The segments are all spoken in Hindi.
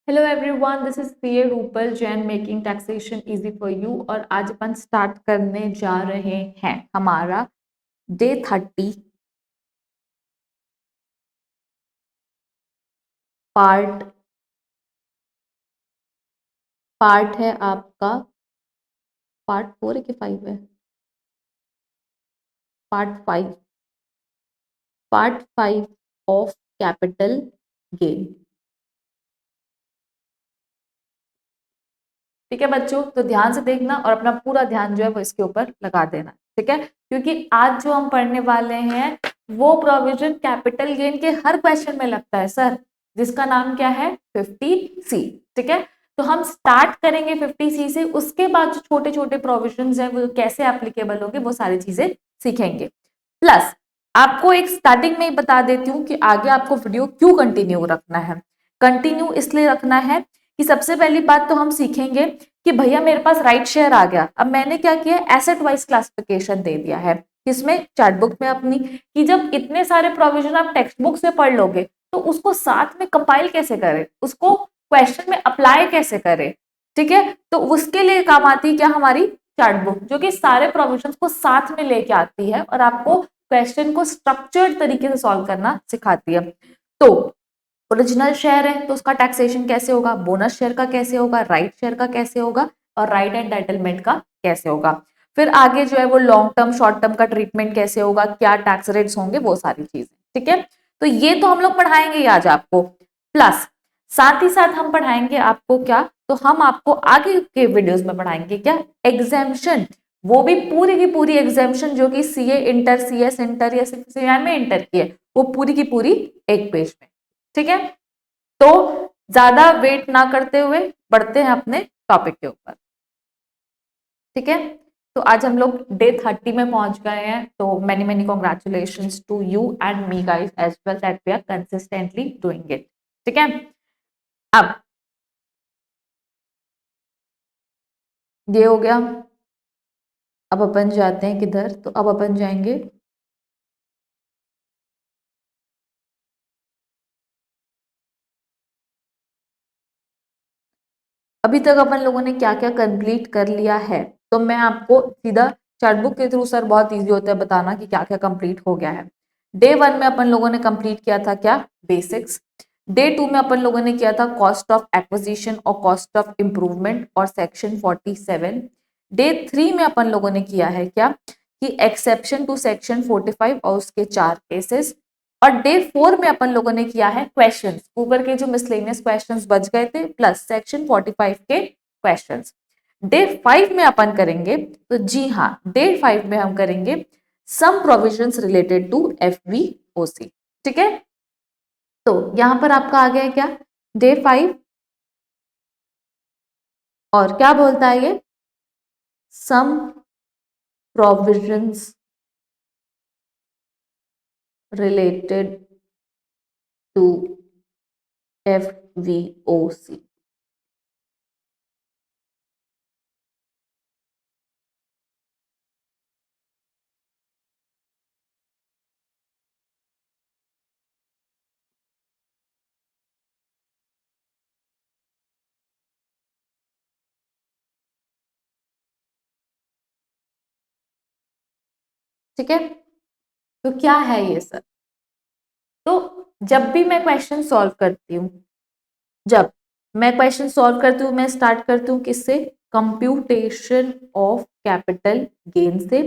Hello everyone, this is CA Rupal Jain making taxation easy for you. और आज अपन स्टार्ट करने जा रहे हैं हमारा डे 30 पार्ट पार्ट है आपका। पार्ट 4 है कि 5 है? Part 5। Part 5 of capital gain. ठीक है बच्चों, तो ध्यान से देखना और अपना पूरा ध्यान जो है वो इसके ऊपर लगा देना। ठीक है, क्योंकि आज जो हम पढ़ने वाले हैं वो प्रोविजन कैपिटल गेन के हर क्वेश्चन में लगता है सर, जिसका नाम क्या है 50C। ठीक है, तो हम स्टार्ट करेंगे 50C से, उसके बाद जो छोटे छोटे प्रोविजन है वो कैसे एप्लीकेबल होंगे वो सारी चीजें सीखेंगे। प्लस आपको एक स्टार्टिंग में ही बता देती हूँ कि आगे आपको वीडियो क्यों कंटिन्यू रखना है। कंटिन्यू इसलिए रखना है कि सबसे पहली बात तो हम सीखेंगे कि भैया मेरे पास राइट शेयर आ गया, अब मैंने क्या किया, एसेट वाइज क्लासिफिकेशन दे दिया है किसमें, चार्ट बुक में अपनी, कि जब इतने सारे प्रोविजन आप टेक्स्ट बुक से पढ़ लोगे तो उसको साथ में कंपाइल कैसे करें, उसको क्वेश्चन में अप्लाई कैसे करें। ठीक है, तो उसके लिए काम आती है क्या हमारी चार्ट बुक, जो कि सारे प्रोविजन को साथ में लेके आती है और आपको क्वेश्चन को स्ट्रक्चर्ड तरीके से सॉल्व करना सिखाती है। तो ओरिजिनल शेयर है तो उसका टैक्सेशन कैसे होगा, बोनस शेयर का कैसे होगा, राइट शेयर का कैसे होगा और राइट एंटाइटलमेंट का कैसे होगा। फिर आगे जो है वो लॉन्ग टर्म शॉर्ट टर्म का ट्रीटमेंट कैसे होगा, क्या टैक्स रेट्स होंगे, वो सारी चीजें। ठीक है, तो ये तो हम लोग पढ़ाएंगे ही आज आपको। प्लस साथ ही साथ हम पढ़ाएंगे आपको क्या, तो हम आपको आगे के वीडियोस में पढ़ाएंगे क्या, एग्जाम्शन। वो भी पूरी की पूरी एग्जाम्शन जो कि सीए इंटर, सीएस इंटर या सीएमए इंटर की है, वो पूरी की पूरी एक पेज में। ठीक है, तो ज्यादा वेट ना करते हुए बढ़ते हैं अपने टॉपिक के ऊपर। ठीक है, तो आज हम लोग डे 30 में पहुंच गए हैं, तो many many congratulations to you and me guys as well that we are consistently doing it. ठीक है, अब ये हो गया। अब अपन जाते हैं किधर, तो अब अपन जाएंगे अभी तक अपन लोगों ने क्या क्या कंप्लीट कर लिया है। तो मैं आपको सीधा चार्ट बुक के थ्रू, सर बहुत इजी होता है बताना कि क्या क्या कंप्लीट हो गया है। डे 1 में अपन लोगों ने कंप्लीट किया था क्या, बेसिक्स। डे 2 में अपन लोगों ने किया था कॉस्ट ऑफ एक्विजिशन और कॉस्ट ऑफ इंप्रूवमेंट और सेक्शन 47। डे 3 में अपन लोगों ने किया है क्या, कि एक्सेप्शन टू सेक्शन 45 और उसके 4 केसेस। और डे 4 में अपन लोगों ने किया है क्वेश्चंस, ऊपर के जो मिसलेनियस क्वेश्चंस बच गए थे प्लस सेक्शन 45 के क्वेश्चंस। डे 5 में अपन करेंगे, तो जी हाँ, डे 5 में हम करेंगे सम प्रोविजंस रिलेटेड टू एफवीओसी। ठीक है, तो यहां पर आपका आ गया है क्या, डे 5। और क्या बोलता है ये, सम प्रोविजंस रिलेटेड टू एफवीओसी। ठीक है, तो क्या है ये सर, तो जब भी मैं क्वेश्चन सॉल्व करती हूँ, जब मैं क्वेश्चन सॉल्व करती हूँ, मैं स्टार्ट करती हूँ किससे, कंप्यूटेशन ऑफ कैपिटल गेन से,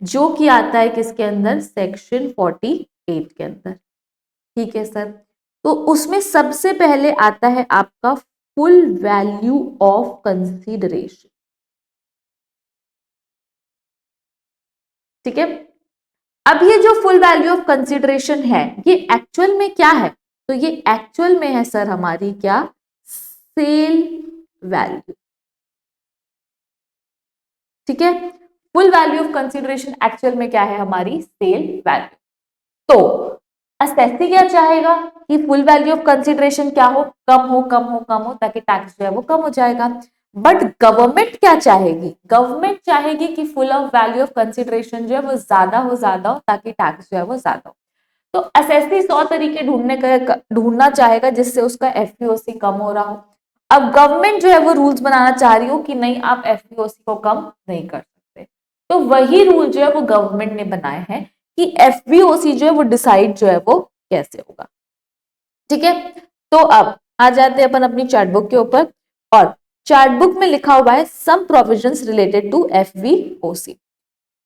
जो कि आता है किसके अंदर, सेक्शन 48 के अंदर। ठीक है सर, तो उसमें सबसे पहले आता है आपका फुल वैल्यू ऑफ कंसीडरेशन। ठीक है, अब ये जो फुल वैल्यू ऑफ कंसीडरेशन है ये एक्चुअल में क्या है, तो ये एक्चुअल में है सर हमारी क्या, सेल वैल्यू। ठीक है, full value of consideration actual में क्या है, हमारी सेल वैल्यू। तो असेसी क्या चाहेगा कि फुल वैल्यू ऑफ कंसीडरेशन क्या हो, कम हो कम हो कम हो, ताकि टैक्स जो है वो कम हो जाएगा। बट गवर्नमेंट क्या चाहेगी, गवर्नमेंट चाहेगी कि full of value of consideration जो है वो ज्यादा हो ताकि टैक्स जो है वो ज्यादा हो। तो एसएससी 100 तरीके ढूंढना चाहेगा जिससे उसका एफपीओसी कम हो रहा हो। अब गवर्नमेंट जो है वो रूल्स बनाना चाह रही हो कि नहीं आप एफपीओसी को कम नहीं कर सकते, तो वही रूल जो है वो गवर्नमेंट ने बनाए हैं कि एफबीओसी जो है वो डिसाइड जो है वो कैसे होगा। ठीक है, तो अब आ जाते हैं अपन अपनी चार्ट बुक के ऊपर, और चार्ट बुक में लिखा हुआ है some provisions related to FVOC.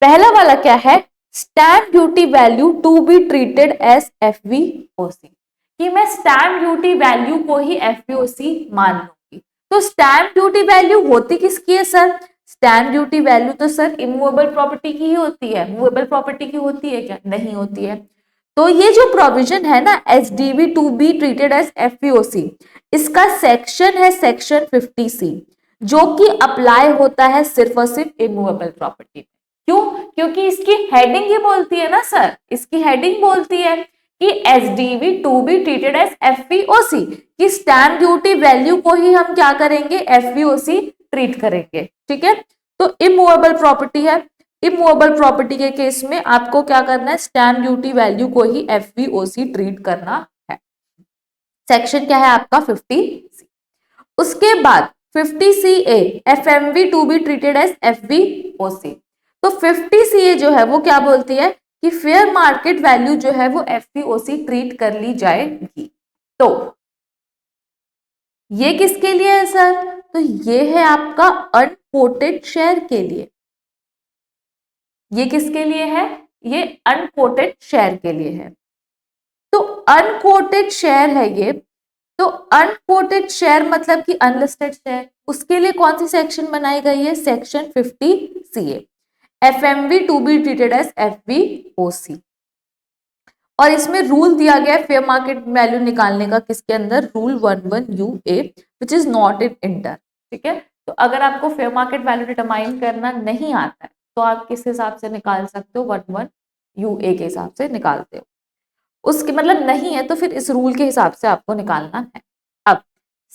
पहला वाला क्या है, stamp duty value to be treated as FVOC, कि मैं स्टैंप ड्यूटी वैल्यू को ही एफबीओसी मान लूंगी। तो स्टैंप ड्यूटी वैल्यू होती किसकी है सर, स्टैंप ड्यूटी वैल्यू तो सर इमूवेबल प्रॉपर्टी की ही होती है, मूवेबल प्रॉपर्टी की होती है क्या, नहीं होती है। तो ये जो प्रोविजन है ना HDB to be treated as FVOC, इसका सेक्शन है सेक्शन 50C, जो कि अप्लाई होता है सिर्फ और सिर्फ इमूवेबल प्रॉपर्टी। क्यों, क्योंकि इसकी हेडिंग ही बोलती है ना सर, इसकी हेडिंग बोलती है कि HDB to be treated as FVOC, कि स्टैंप ड्यूटी वैल्यू को ही हम क्या करेंगे, एफबीओसी ट्रीट करेंगे। ठीक है, तो इमूवेबल प्रॉपर्टी है, इमूवेबल प्रॉपर्टी के केस में आपको क्या करना है, स्टैंप ड्यूटी वैल्यू को ही एफबीओसी ट्रीट करना है। सेक्शन क्या है आपका 50C। उसके बाद 50CA FMV to be treated as FVOC. तो 50CA जो है वो क्या बोलती है कि फेयर मार्केट वैल्यू जो है वो एफबीओसी ट्रीट कर ली जाएगी। तो ये किसके लिए है सर, तो ये है आपका अनकोटेड शेयर के लिए। ये किसके लिए है, ये अनकोटेड शेयर के लिए है। तो अनकोटेड शेयर है ये, तो अनकोटेड शेयर मतलब कि अनलिस्टेड शेयर, उसके लिए कौन सी सेक्शन बनाई गई है, section 50CA FMV to be treated as FVOC. और इसमें रूल दिया गया है फेयर मार्केट वैल्यू निकालने का, किसके अंदर, rule 11UA which is not in inter. ठीक है, तो अगर आपको फेयर मार्केट वैल्यू डिटरमाइन करना नहीं आता है तो आप किस हिसाब से निकाल सकते हो, 11UA के हिसाब से निकालते हो। उसके मतलब नहीं है तो फिर इस रूल के हिसाब से आपको निकालना है। अब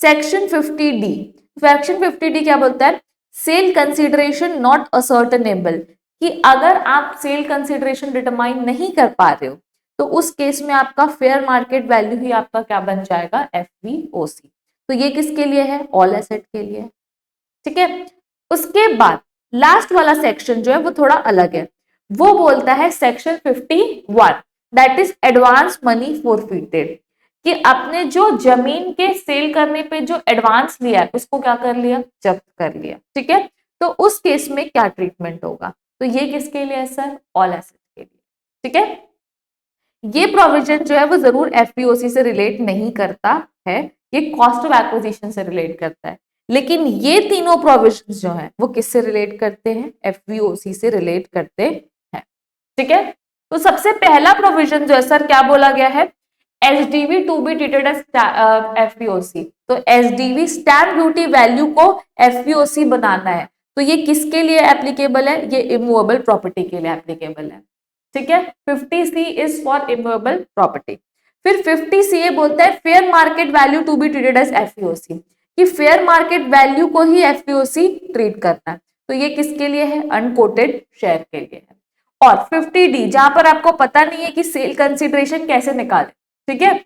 सेक्शन 50D, सेक्शन 50D क्या बोलता है, सेल कंसिडरेशन नॉट असर्टेनेबल, कि अगर आप सेल कंसिडरेशन डिटरमाइन नहीं कर पा रहे हो तो उस केस में आपका फेयर मार्केट वैल्यू ही आपका क्या बन जाएगा, एफबीओसी। तो ये किसके लिए है, ऑल एसेट के लिए। ठीक है, उसके बाद लास्ट वाला सेक्शन जो है वो थोड़ा अलग है, वो बोलता है section 51 that is advance money forfeited, कि आपने जो जमीन के सेल करने पे जो एडवांस लिया है उसको क्या कर लिया, जब्त कर लिया। ठीक है, तो उस केस में क्या ट्रीटमेंट होगा, तो ये किसके लिए है सर, ऑल एसेट के लिए। ठीक है, ये प्रोविजन जो है वो जरूर एफबीओसी से रिलेट नहीं करता है, ये कॉस्ट ऑफ एक्विजिशन से रिलेट करता है, लेकिन ये तीनों प्रोविजन जो है वो किससे रिलेट करते हैं, एफबीओसी से रिलेट करते हैं। ठीक है, तो सबसे पहला प्रोविजन जो है सर क्या बोला गया है, HDV to be treated as FVOC. तो एचडीवी स्टैंप ड्यूटी वैल्यू को एफबीओसी बनाना है, तो ये किसके लिए एप्लीकेबल है, ये इमूवेबल प्रॉपर्टी के लिए एप्लीकेबल है। ठीक है, 50C is for immovable property. फिर 50CA बोलता है fair market value to be treated as FVOC, कि फेयर मार्केट वैल्यू को ही एफबीओसी ट्रीट करना है, तो ये किसके लिए है, अनकोटेड शेयर के लिए है। और 50D जहां पर आपको पता नहीं है कि सेल कंसिडरेशन कैसे निकाले। ठीक है,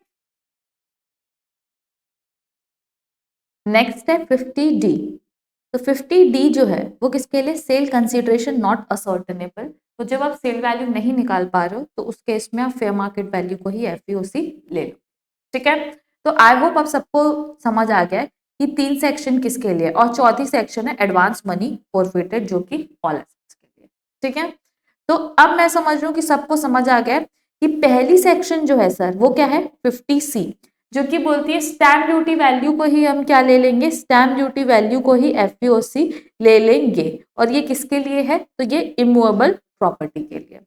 नेक्स्ट है 50D। तो 50D जो है वो किसके लिए, सेल कंसिडरेशन नॉट असर्टेनेबल, तो जब आप सेल वैल्यू नहीं निकाल पा रहे हो तो उस केस में आप फेयर मार्केट वैल्यू को ही एफबीओसी ले लो। ठीक है, तो आई होप आप सबको समझ आ गया है कि तीन सेक्शन किसके लिए, और चौथी सेक्शन है एडवांस मनी फॉरफिटेड जो कि ऑल एसेट्स के लिए। ठीक है, तो अब मैं समझ रहा हूँ कि सबको समझ आ गया है कि पहली सेक्शन जो है सर वो क्या है, 50C, जो कि बोलती है स्टैंप ड्यूटी वैल्यू को ही हम क्या ले लेंगे, स्टैंप ड्यूटी वैल्यू को ही एफबीओसी ले लेंगे, और ये किसके लिए है, तो ये इमूवेबल प्रॉपर्टी के लिए।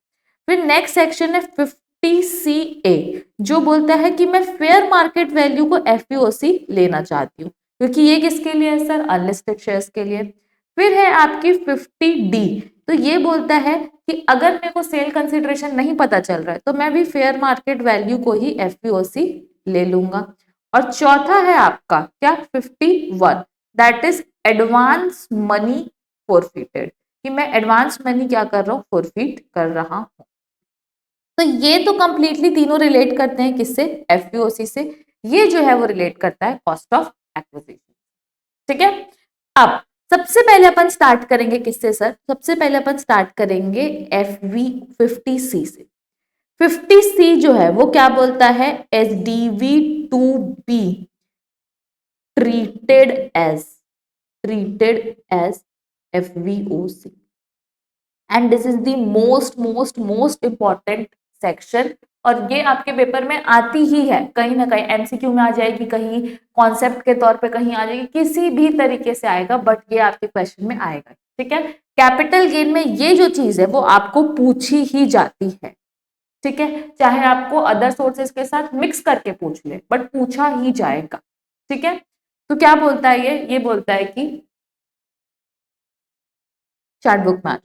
फिर नेक्स्ट सेक्शन है 50CA, जो बोलता है कि मैं फेयर मार्केट वैल्यू को एफबीओसी लेना चाहती हूँ, क्योंकि ये किसके लिए है सर, अनलिस्टेड शेयर्स के लिए। फिर है आपकी 50D, तो ये बोलता है कि अगर मेरे को सेल कंसिडरेशन नहीं पता चल रहा है तो मैं भी फेयर मार्केट वैल्यू को ही एफबीओसी ले लूंगा। और चौथा है आपका क्या, 51 that is advance money forfeited, कि मैं एडवांस मनी क्या कर रहा हूँ, फॉरफिट कर रहा हूँ। तो ये तो कंप्लीटली तीनों रिलेट करते हैं किससे, एफबीओसी से। ये जो है वो रिलेट करता है कॉस्ट ऑफ एक्विजिशन। ठीक है। अब सबसे पहले अपन स्टार्ट करेंगे किससे सर? सबसे पहले अपन स्टार्ट करेंगे FV 50C से। 50C जो है वो क्या बोलता है? SDV to be treated as FVOC and this is the most important section. और ये आपके पेपर में आती ही है, कहीं ना कहीं MCQ में आ जाएगी, कहीं कॉन्सेप्ट के तौर पे कहीं आ जाएगी, किसी भी तरीके से आएगा, बट ये आपके क्वेश्चन में आएगा। ठीक है, कैपिटल गेन में ये जो चीज है वो आपको पूछी ही जाती है। ठीक है, चाहे आपको अदर सोर्सेज के साथ मिक्स करके पूछ ले, बट पूछा ही जाएगा। ठीक है, तो क्या बोलता है ये बोलता है कि चार्ट बुक में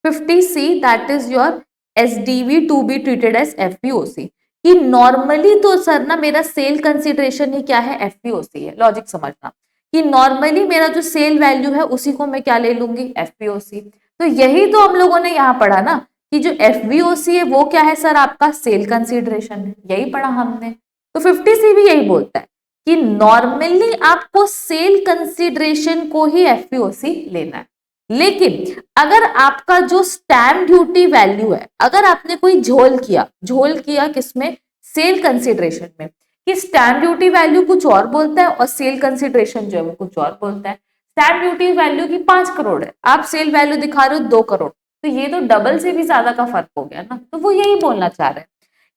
50C that is your SDV to be treated as FVOC। कि नॉर्मली तो सर ना मेरा सेल कंसिडरेशन ही क्या है? FVOC है। लॉजिक समझना कि नॉर्मली मेरा जो सेल वैल्यू है उसी को मैं क्या ले लूंगी? FVOC। तो यही तो हम लोगों ने यहाँ पढ़ा ना कि जो FVOC है वो क्या है सर? आपका सेल कंसिडरेशन है, यही पढ़ा हमने। तो 50C भी यही बोलता है कि नॉर्मली आपको सेल कंसिडरेशन को ही FVOC लेना है। लेकिन अगर आपका जो स्टैम्प ड्यूटी वैल्यू है, अगर आपने कोई झोल किया किसमें? सेल कंसिडरेशन में, कि स्टैम्प ड्यूटी वैल्यू कुछ और बोलता है और सेल कंसिडरेशन जो है वो कुछ और बोलता है। स्टैम्प ड्यूटी वैल्यू की 5 करोड़ है, आप सेल वैल्यू दिखा रहे हो 2 करोड़, तो ये तो डबल से भी ज्यादा का फर्क हो गया ना। तो वो यही बोलना चाह रहे हैं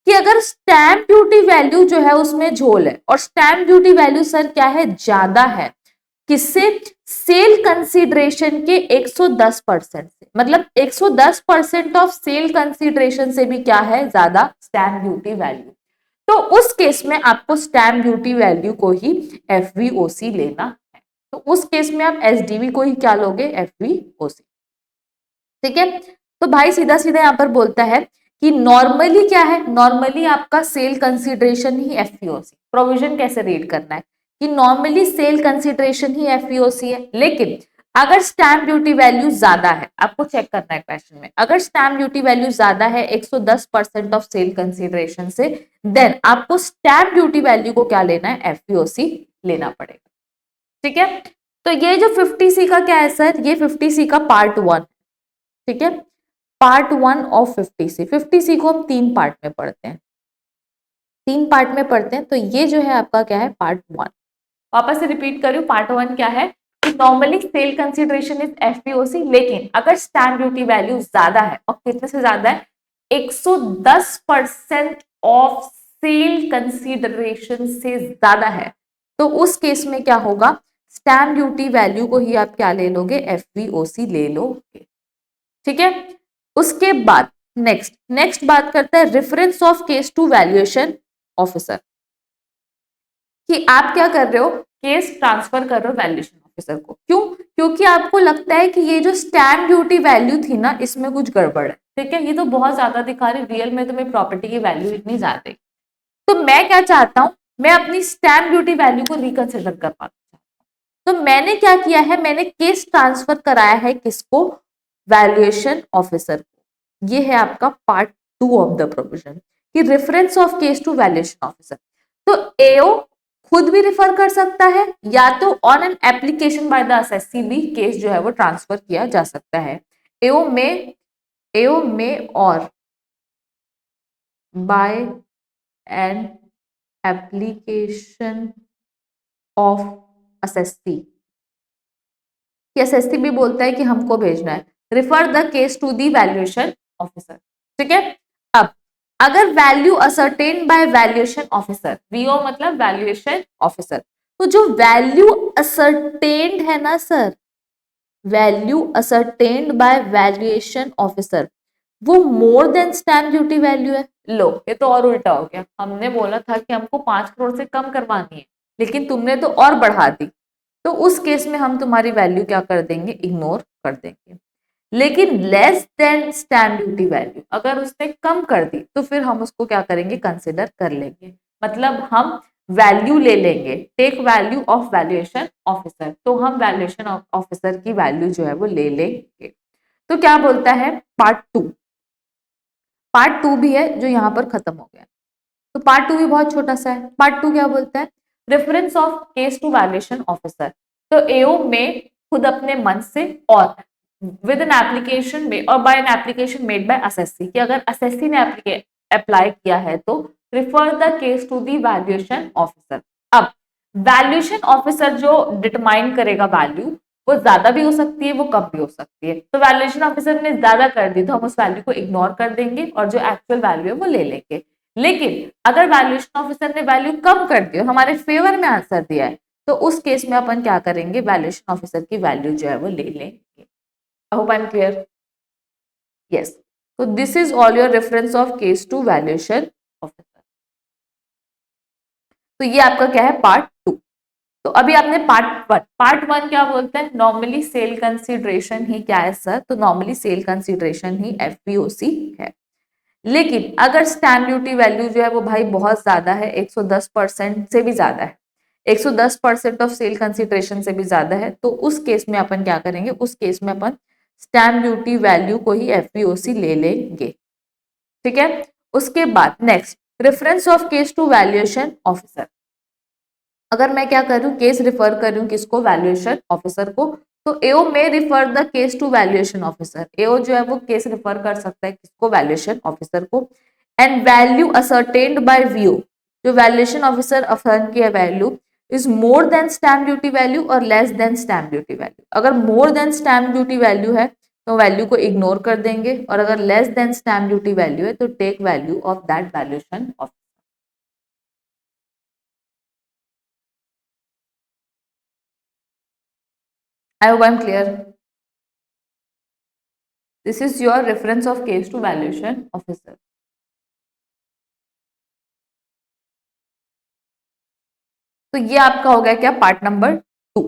कि अगर स्टैम्प ड्यूटी वैल्यू जो है उसमें झोल है और स्टैम्प ड्यूटी वैल्यू सर क्या है? ज्यादा है, किससे? सेल कंसीडरेशन के 110% से, मतलब 110% ऑफ सेल कंसीडरेशन से भी क्या है? ज्यादा स्टैम्प ड्यूटी वैल्यू। तो उस केस में आपको स्टैम्प ड्यूटी वैल्यू को ही FVOC लेना है। तो उस केस में आप SDV को ही क्या लोगे? FVOC। ठीक है, तो भाई सीधा सीधा यहां पर बोलता है कि नॉर्मली क्या है? नॉर्मली आपका सेल कंसीडरेशन ही FVOC। प्रोविजन कैसे रीड करना है कि नॉर्मली सेल कंसीडरेशन ही FVOC है, लेकिन अगर स्टैम्प ड्यूटी वैल्यू ज्यादा है, आपको चेक करना है क्वेश्चन में, अगर स्टैम्प ड्यूटी वैल्यू ज्यादा है 110% ऑफ सेल कंसीडरेशन से, देन आपको स्टैम्प ड्यूटी वैल्यू को क्या लेना है? FVOC लेना पड़ेगा। ठीक है, तो ये जो 50C का क्या है सर? ये 50C का पार्ट 1। ठीक है, पार्ट 1 ऑफ 50C। 50C को हम 3 पार्ट में पढ़ते हैं, 3 पार्ट में पढ़ते हैं। तो ये जो है आपका क्या है? पार्ट 1। वापस से रिपीट करूं, पार्ट 1 क्या है कि normally sale consideration is FVOC, लेकिन अगर स्टैम्प ड्यूटी वैल्यू ज्यादा है, और कितने से ज्यादा है? 110% ऑफ सेल कंसीडरेशन से ज्यादा है, तो उस केस में क्या होगा? स्टैम्प ड्यूटी वैल्यू को ही आप क्या ले लोगे? FVOC ले लोगे। ठीक है, उसके बाद नेक्स्ट बात करते हैं reference of case to valuation officer. कि आप क्या कर रहे हो? केस ट्रांसफर कर रहे हो वैल्यूएशन ऑफिसर को। क्यों? क्योंकि आपको लगता है कि ये जो स्टैम्प ड्यूटी वैल्यू थी ना, इसमें कुछ गड़बड़ है। ठीक है, ये तो बहुत ज्यादा दिखा रही, रियल में तो मेरी प्रॉपर्टी की वैल्यू इतनी ज्यादा है। तो मैं क्या चाहता हूं? मैं अपनी स्टैम्प ड्यूटी वैल्यू को रिकंसिडर कर पाता हूं। तो मैंने क्या किया है? मैंने केस ट्रांसफर कराया है किसको? वैल्यूएशन ऑफिसर को। ये है आपका पार्ट 2 ऑफ द प्रोविजन कि reference of case to valuation officer. तो AO खुद भी रिफर कर सकता है, या तो on an application by the assessee भी केस जो है वो ट्रांसफर किया जा सकता है। AO में और by an application of assessee, SSC भी बोलता है कि हमको भेजना है, refer the case to the valuation officer. ठीक है, अब अगर value ascertain by valuation officer, VO मतलब वैल्यूएशन ऑफिसर, तो जो वैल्यू असर्टेन्ड है ना sir, value ascertained by valuation officer, वो more than stamp duty value है। लो, ये तो और उल्टा हो गया। हमने बोला था कि हमको 5 करोड़ से कम करवानी है, लेकिन तुमने तो और बढ़ा दी। तो उस केस में हम तुम्हारी वैल्यू क्या कर देंगे? इग्नोर कर देंगे। लेकिन less than stamp duty value अगर उसने कम कर दी, तो फिर हम उसको क्या करेंगे? कंसिडर कर लेंगे, मतलब हम वैल्यू ले लेंगे, take value of valuation officer. तो हम वैल्यूएशन ऑफिसर की वैल्यू जो है वो ले लेंगे। तो क्या बोलता है? पार्ट 2 भी है जो यहाँ पर खत्म हो गया। तो पार्ट 2 भी बहुत छोटा सा है। पार्ट 2 क्या बोलता है? Reference of case to valuation officer, तो एओ में खुद अपने मन से और विद एन एप्लीकेशन में और by an application made by assessee, कि अगर असेसी ने अप्लाई किया है तो refer the case to the valuation officer. अब वैल्यूएशन ऑफिसर जो डिटरमाइन करेगा वैल्यू, वो ज्यादा भी हो सकती है, वो कम भी हो सकती है। तो वैल्यूएशन ऑफिसर ने ज्यादा कर दी तो हम उस वैल्यू को इग्नोर कर देंगे और जो एक्चुअल वैल्यू है वो ले लेंगे। लेकिन अगर वैल्यूएशन ऑफिसर ने वैल्यू कम कर दी और हमारे फेवर में आंसर दिया है, तो उस केस में अपन क्या करेंगे, वैल्यूएशन ऑफिसर की वैल्यू जो है वो ले लेंगे। I hope I am clear. Yes, तो this is all your reference of case to valuation officer. तो ये आपका क्या है, पार्ट 2। तो अभी आपने पार्ट वन क्या बोलते हैं, नॉर्मली सेल कंसीडरेशन ही क्या है सर, तो नॉर्मली सेल कंसीडरेशन ही एफपीओसी है। लेकिन अगर स्टैम्प ड्यूटी वैल्यू जो है वो भाई बहुत ज्यादा है, 110% से भी ज्यादा है, 110% ऑफ सेल कंसीडरेशन से भी ज्यादा है, तो उस केस में अपन क्या करेंगे, उस केस में अपन स्टैम्प ड्यूटी वैल्यू को ही एफपीओसी ले लेंगे। ठीक है, उसके बाद next, reference of case to valuation officer. अगर मैं क्या करूं, केस रिफर करूं किसको, वैल्यूएशन ऑफिसर को, तो एओ में refer the case to valuation officer. AO जो है वो केस रिफर कर सकता है किसको, वैल्यूएशन ऑफिसर को। And value ascertained by VO, जो वैल्यूएशन ऑफिसर अफर्म की value is more than stamp duty value और less than stamp duty value. अगर more than stamp duty value है तो वैल्यू को इग्नोर कर देंगे, और अगर less than stamp duty value है तो take value of that valuation officer. I hope I'm clear. This is your reference of case to valuation officer. तो ये आपका हो गया क्या, पार्ट नंबर 2।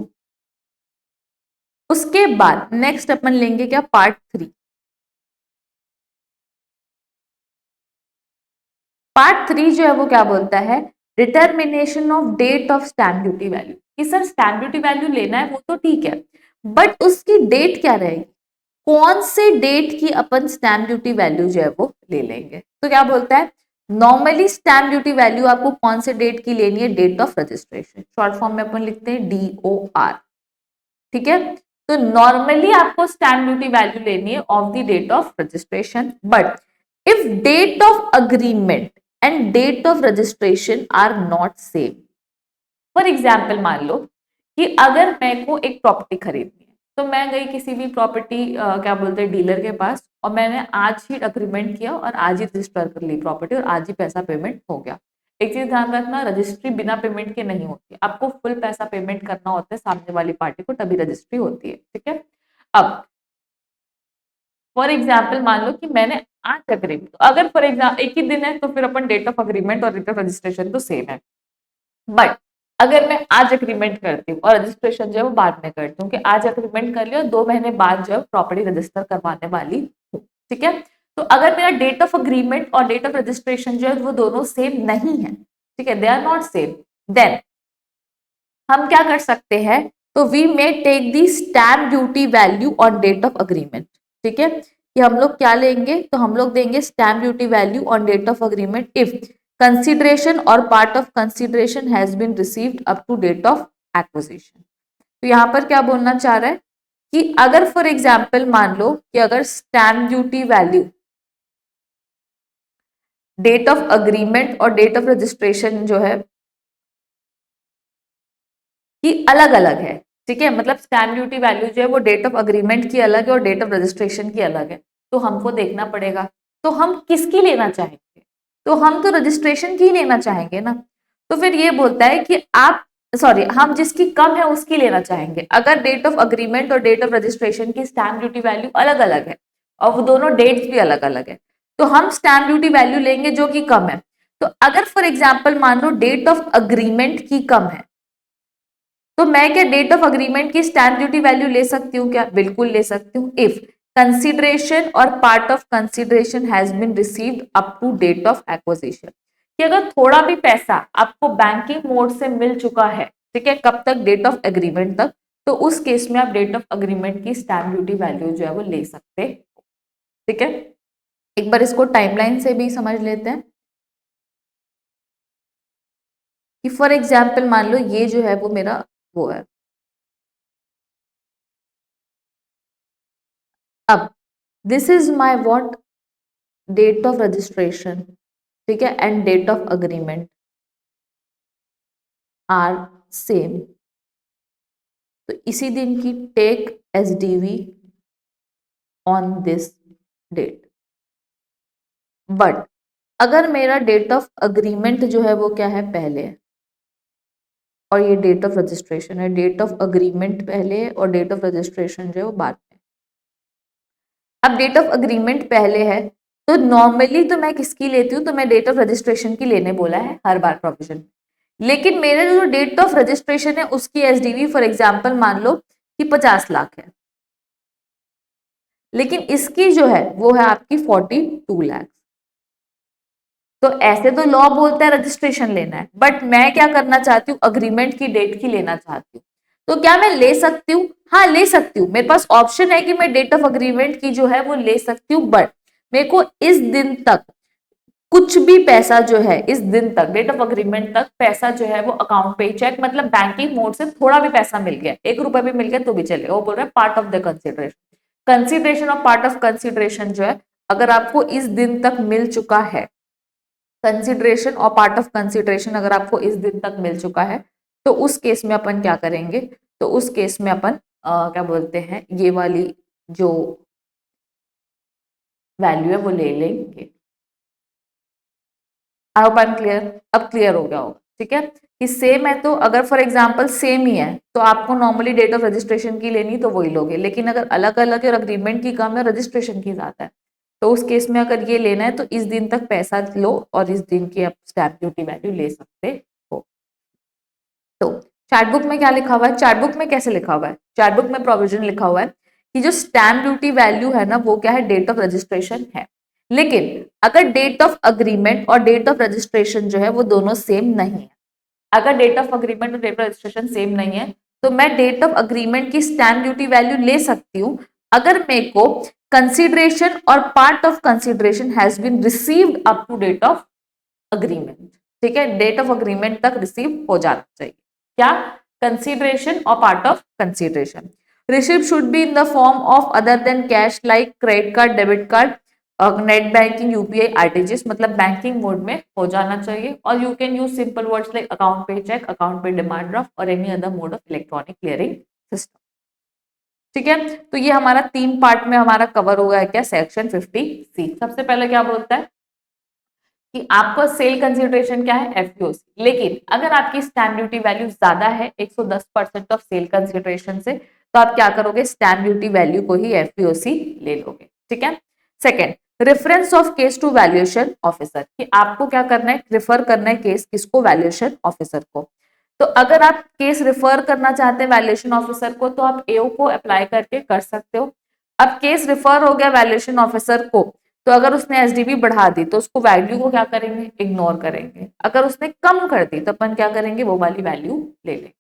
उसके बाद नेक्स्ट अपन लेंगे क्या, पार्ट 3। पार्ट 3 जो है वो क्या बोलता है, determination of date of stamp duty value. कि सर स्टैम्प ड्यूटी वैल्यू लेना है वो तो ठीक है, बट उसकी डेट क्या रहेगी, कौन से डेट की अपन स्टैम्प ड्यूटी वैल्यू जो है वो ले लेंगे। तो क्या बोलता है, नॉर्मली स्टैम्प ड्यूटी वैल्यू आपको कौन से डेट की लेनी है, date of registration, short form में अपन लिखते हैं DOR। ठीक है, तो नॉर्मली आपको स्टैम्प ड्यूटी वैल्यू लेनी है of the date of registration, but if date of agreement and date of registration are not same. For example मान लो कि अगर मेरे को एक प्रॉपर्टी खरीदनी है, तो मैं गई किसी भी प्रॉपर्टी क्या बोलते हैं डीलर के पास, और मैंने आज ही अग्रीमेंट किया और आज ही रजिस्टर कर ली प्रॉपर्टी और आज ही पैसा पेमेंट हो गया। एक चीज ध्यान रखना, रजिस्ट्री बिना पेमेंट के नहीं होती, आपको फुल पैसा पेमेंट करना होता है सामने वाली पार्टी को, तभी रजिस्ट्री होती है। ठीक है, अब फॉर एग्जाम्पल मान लो कि मैंने आज अग्रीमेंट, अगर फॉर एग्जाम्पल एक ही दिन है तो फिर अपन डेट ऑफ अग्रीमेंट और डेट ऑफ रजिस्ट्रेशन तो सेम है, बट अगर मैं आज अग्रीमेंट करती हूँ और रजिस्ट्रेशन जो है वो बाद में करती हूँ, कि आज अग्रीमेंट कर लिया और 2 महीने बाद जो है प्रॉपर्टी रजिस्टर करवाने वाली हूँ। ठीक है, तो अगर मेरा डेट ऑफ अग्रीमेंट और डेट ऑफ रजिस्ट्रेशन जो है वो दोनों सेम नहीं है, ठीक है, they are not same, then हम क्या कर सकते हैं, तो we may take the stamp duty value on date of agreement. ठीक है, कि हम लोग क्या लेंगे, तो हम लोग देंगे stamp duty value on date of agreement if consideration और part of consideration has been received up to date of acquisition. तो यहाँ पर क्या बोलना चाह रहा है कि अगर फॉर एग्जाम्पल मान लो कि अगर stamp duty value date of agreement और डेट ऑफ रजिस्ट्रेशन जो है कि अलग अलग है, ठीक है, मतलब स्टैम्प ड्यूटी वैल्यू जो है वो डेट ऑफ अग्रीमेंट की अलग है और डेट ऑफ रजिस्ट्रेशन की अलग है, तो हमको देखना पड़ेगा तो हम किसकी लेना चाहेंगे, तो हम तो रजिस्ट्रेशन की लेना चाहेंगे ना। तो फिर ये बोलता है कि आप सॉरी, हम जिसकी कम है उसकी लेना चाहेंगे। अगर डेट ऑफ अग्रीमेंट और डेट ऑफ रजिस्ट्रेशन की स्टैम्प ड्यूटी वैल्यू अलग अलग है और वो दोनों डेट्स भी अलग अलग है, तो हम स्टैम्प ड्यूटी वैल्यू लेंगे जो कि कम है। तो अगर फॉर एग्जाम्पल मान लो डेट ऑफ अग्रीमेंट की कम है, तो मैं क्या डेट ऑफ अग्रीमेंट की स्टैम्प ड्यूटी वैल्यू ले सकती हूँ क्या, बिल्कुल ले सकती हूँ, इफ कंसिडरेशन और part of consideration has been received up to date of acquisition. कि अगर थोड़ा भी पैसा आपको बैंकिंग मोड से मिल चुका है, ठीक है, कब तक, डेट ऑफ एग्रीमेंट तक, तो उस केस में आप डेट ऑफ अग्रीमेंट की स्टैम्प ड्यूटी वैल्यू जो है वो ले सकते हो। ठीक है, एक बार इसको टाइमलाइन से भी समझ लेते हैं। कि फॉर एग्जाम्पल मान लो ये जो है वो मेरा वो है, अब this is my what, date of registration, ठीक है, and date of agreement are same, तो इसी दिन की take SDV on this date. But अगर मेरा डेट ऑफ अग्रीमेंट जो है वो क्या है, पहले है, और ये डेट ऑफ रजिस्ट्रेशन है, डेट ऑफ अग्रीमेंट पहले है और डेट ऑफ रजिस्ट्रेशन जो है वो बाद में। अब डेट ऑफ अग्रीमेंट पहले है तो नॉर्मली तो मैं किसकी लेती हूँ, तो मैं डेट ऑफ रजिस्ट्रेशन की लेने बोला है हर बार प्रोविजन, लेकिन मेरे जो डेट ऑफ रजिस्ट्रेशन है उसकी SDV फॉर एग्जाम्पल मान लो कि 50 लाख है, लेकिन इसकी जो है वो है आपकी 42 लाख। तो ऐसे तो लॉ बोलता है रजिस्ट्रेशन लेना है, बट मैं क्या करना चाहती हूँ, अग्रीमेंट की डेट की लेना चाहती हूँ। तो क्या मैं ले सकती हूँ? हाँ ले सकती हूँ, मेरे पास ऑप्शन है कि मैं डेट ऑफ अग्रीमेंट की जो है वो ले सकती हूँ, बट मेरे को इस दिन तक कुछ भी पैसा जो है, इस दिन तक डेट ऑफ अग्रीमेंट तक पैसा जो है वो अकाउंट पे चेक, मतलब बैंकिंग मोड से थोड़ा भी पैसा मिल गया, 1 रुपए भी मिल गया तो भी चलेगा, वो बोल रहा है part of the consideration. Consideration और पार्ट ऑफ कंसिडरेशन जो है अगर आपको इस दिन तक मिल चुका है, कंसिडरेशन और पार्ट ऑफ कंसिडरेशन अगर आपको इस दिन तक मिल चुका है, तो उस केस में अपन क्या करेंगे, तो उस केस में अपन क्या बोलते हैं, ये वाली जो वैल्यू है वो ले लेंगे। I hope I am clear, अब क्लियर हो गया होगा, ठीक है, कि सेम है तो अगर फॉर एग्जांपल सेम ही है तो आपको नॉर्मली डेट ऑफ रजिस्ट्रेशन की लेनी तो वही लोगे, लेकिन अगर अलग अलग है और अग्रीमेंट की कम है, रजिस्ट्रेशन की ज्यादा है, तो उस केस में अगर ये लेना है तो इस दिन तक पैसा लो और इस दिन की आप स्टैम्प ड्यूटी वैल्यू ले सकते हो। तो चार्ट बुक में क्या लिखा हुआ है, चार्ट बुक में कैसे लिखा हुआ है, चार्ट बुक में प्रोविजन लिखा हुआ है कि जो स्टैम्प ड्यूटी वैल्यू है ना वो क्या है, डेट ऑफ रजिस्ट्रेशन है, लेकिन अगर डेट ऑफ अग्रीमेंट और डेट ऑफ रजिस्ट्रेशन जो है वो दोनों सेम नहीं है, अगर डेट ऑफ अग्रीमेंट और डेट ऑफ रजिस्ट्रेशन सेम नहीं है तो मैं डेट ऑफ अग्रीमेंट की स्टैम्प ड्यूटी वैल्यू ले सकती हूँ अगर मेरे को कंसिडरेशन और part of consideration has been received up to date of agreement, ठीक है, डेट ऑफ अग्रीमेंट तक रिसीव हो जाना चाहिए, क्या, कंसिडरेशन और part of consideration. Receipt should be in the form of other than cash like credit card, debit card, net banking, UPI, RTGS, मतलब बैंकिंग मोड में हो जाना चाहिए, और you can use simple words like account पे चेक, अकाउंट पे डिमांड ड्राफ्ट और any other mode of electronic clearing system, ठीक है। तो ये हमारा 3 पार्ट में हमारा कवर हो गया है, क्या, सेक्शन 50C। सबसे पहले क्या बोलता है कि आपका सेल कंसिडरेशन क्या है, FPOC, लेकिन अगर आपकी स्टैम्प ड्यूटी वैल्यू ज्यादा है 110% ऑफ सेल कंसिडरेशन से, तो आप क्या करोगे, स्टैम्प ड्यूटी वैल्यू को ही FPOC ले लोगे, ठीक है। Second, reference of case to valuation officer, कि आपको क्या करना है, रिफर करना है केस किसको, वैल्यूएशन ऑफिसर को। तो अगर आप केस रिफर करना चाहते हैं वैल्यूएशन ऑफिसर को तो आप AO को अप्लाई करके कर सकते हो। अब केस रिफर हो गया वैल्यूएशन ऑफिसर को, तो अगर उसने SDV बढ़ा दी तो उसको वैल्यू को क्या करेंगे, इग्नोर करेंगे, अगर उसने कम कर दी तो अपन क्या करेंगे, वो वाली वैल्यू ले लेंगे।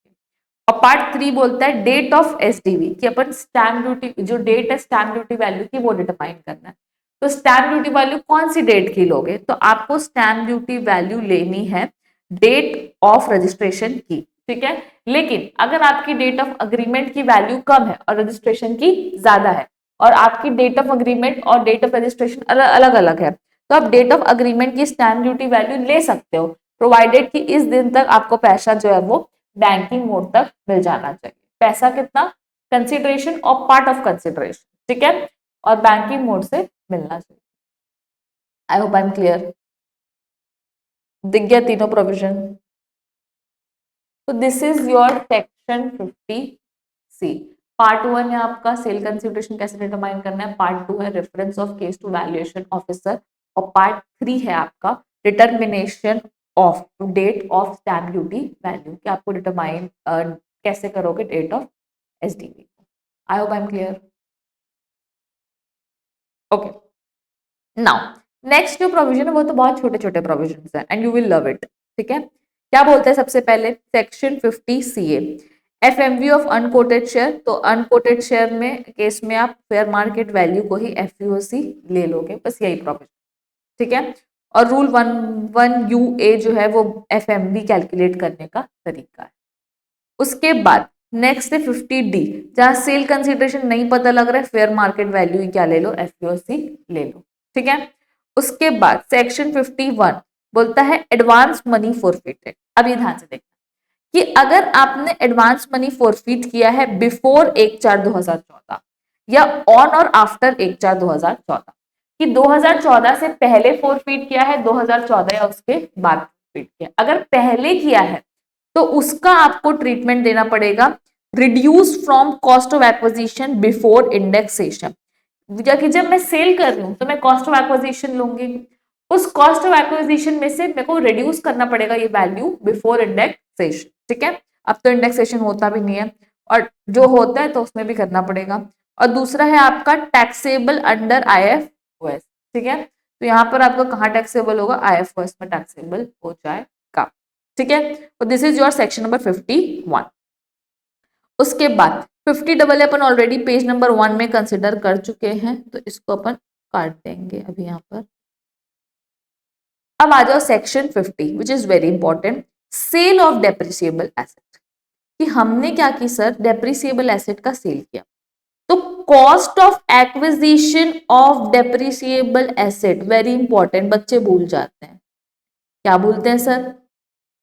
और पार्ट 3 बोलता है डेट ऑफ SDV, कि अपन स्टैम्प ड्यूटी जो डेट है स्टैम्प ड्यूटी वैल्यू की वो डिटरमाइन करना है। तो स्टैम्प ड्यूटी वैल्यू कौन सी डेट की लोगे, तो आपको स्टैम्प ड्यूटी वैल्यू लेनी है डेट ऑफ रजिस्ट्रेशन की, ठीक है। लेकिन अगर आपकी डेट ऑफ अग्रीमेंट की वैल्यू कम है और रजिस्ट्रेशन की ज्यादा है, और आपकी डेट ऑफ अग्रीमेंट और डेट ऑफ रजिस्ट्रेशन अलग अलग है, तो आप डेट ऑफ अग्रीमेंट की स्टैम्प ड्यूटी वैल्यू ले सकते हो, प्रोवाइडेड कि इस दिन तक आपको पैसा जो है वो बैंकिंग मोड तक मिल जाना चाहिए। पैसा कितना, कंसिडरेशन और पार्ट ऑफ कंसिडरेशन, ठीक है, और बैंकिंग मोड से मिलना चाहिए। I hope I am clear, दिख गया तीनों प्रोविजन। तो this is your section 50C। Part 1 है आपका सेल कंसिडरेशन कैसे डिटरमाइन करना है, पार्ट 2 है reference of case to valuation officer, और पार्ट 3 है आपका determination of date of stamp duty value, कि आपको डिटरमाइन कैसे करोगे date of SDV। I hope I am clear, okay. Now next जो प्रोविजन है वो तो बहुत छोटे छोटे प्रोविजन है and you will love it, ठीक है। क्या बोलते हैं सबसे पहले, section 50CA, FMV of unquoted share, तो अनकोटेड शेयर में केस में आप फेयर मार्केट वैल्यू को ही FVOC ले लोगे, बस यही प्रोविजन, ठीक है। और रूल 11UA जो है वो FMV कैलकुलेट करने का तरीका है। उसके बाद नेक्स्ट है 50D, जहां सेल कंसिडरेशन नहीं पता लग रहा है, फेयर मार्केट वैल्यू ही क्या ले लो, FVOC ले लो, ठीक है। उसके बाद सेक्शन 51 बोलता है एडवांस मनी फॉरफिटेड। अब ये ध्यान से देखना कि अगर आपने एडवांस मनी फॉरफिट किया है बिफोर 1/4/2014 या ऑन और आफ्टर 1/4/2014, कि 2014 से पहले फॉरफिट किया है, 2014 या उसके बाद फॉरफिट किया, अगर पहले किया है तो उसका आपको ट्रीटमेंट देना पड़ेगा reduce from cost of acquisition before indexation. कि जब मैं सेल कर रही हूँ तो मैं कॉस्ट ऑफ एक्विजिशन लूंगी, उस कॉस्ट ऑफ एक्विजिशन में से मेरे को रिड्यूस करना पड़ेगा ये वैल्यू बिफोर इंडेक्सेशन, ठीक है। अब तो इंडेक्सेशन होता भी नहीं है, और जो होता है तो उसमें भी करना पड़ेगा। और दूसरा है आपका टैक्सेबल अंडर IFOS, ठीक है। तो यहाँ पर आपका कहाँ टैक्सेबल होगा, IFOS में टैक्सेबल हो जाएगा, ठीक है। तो this is your section number 51। उसके बाद 50 अपन ऑलरेडी पेज नंबर 1 में कंसिडर कर चुके हैं, तो इसको अपन काट देंगे अभी यहाँ पर। अब आ जाओ section 50 which is very important, sale of depreciable asset. कि हमने क्या की सर, डेप्रिसिएबल एसेट का सेल किया, तो cost of acquisition of depreciable asset, very important, बच्चे भूल जाते हैं, क्या भूलते हैं सर,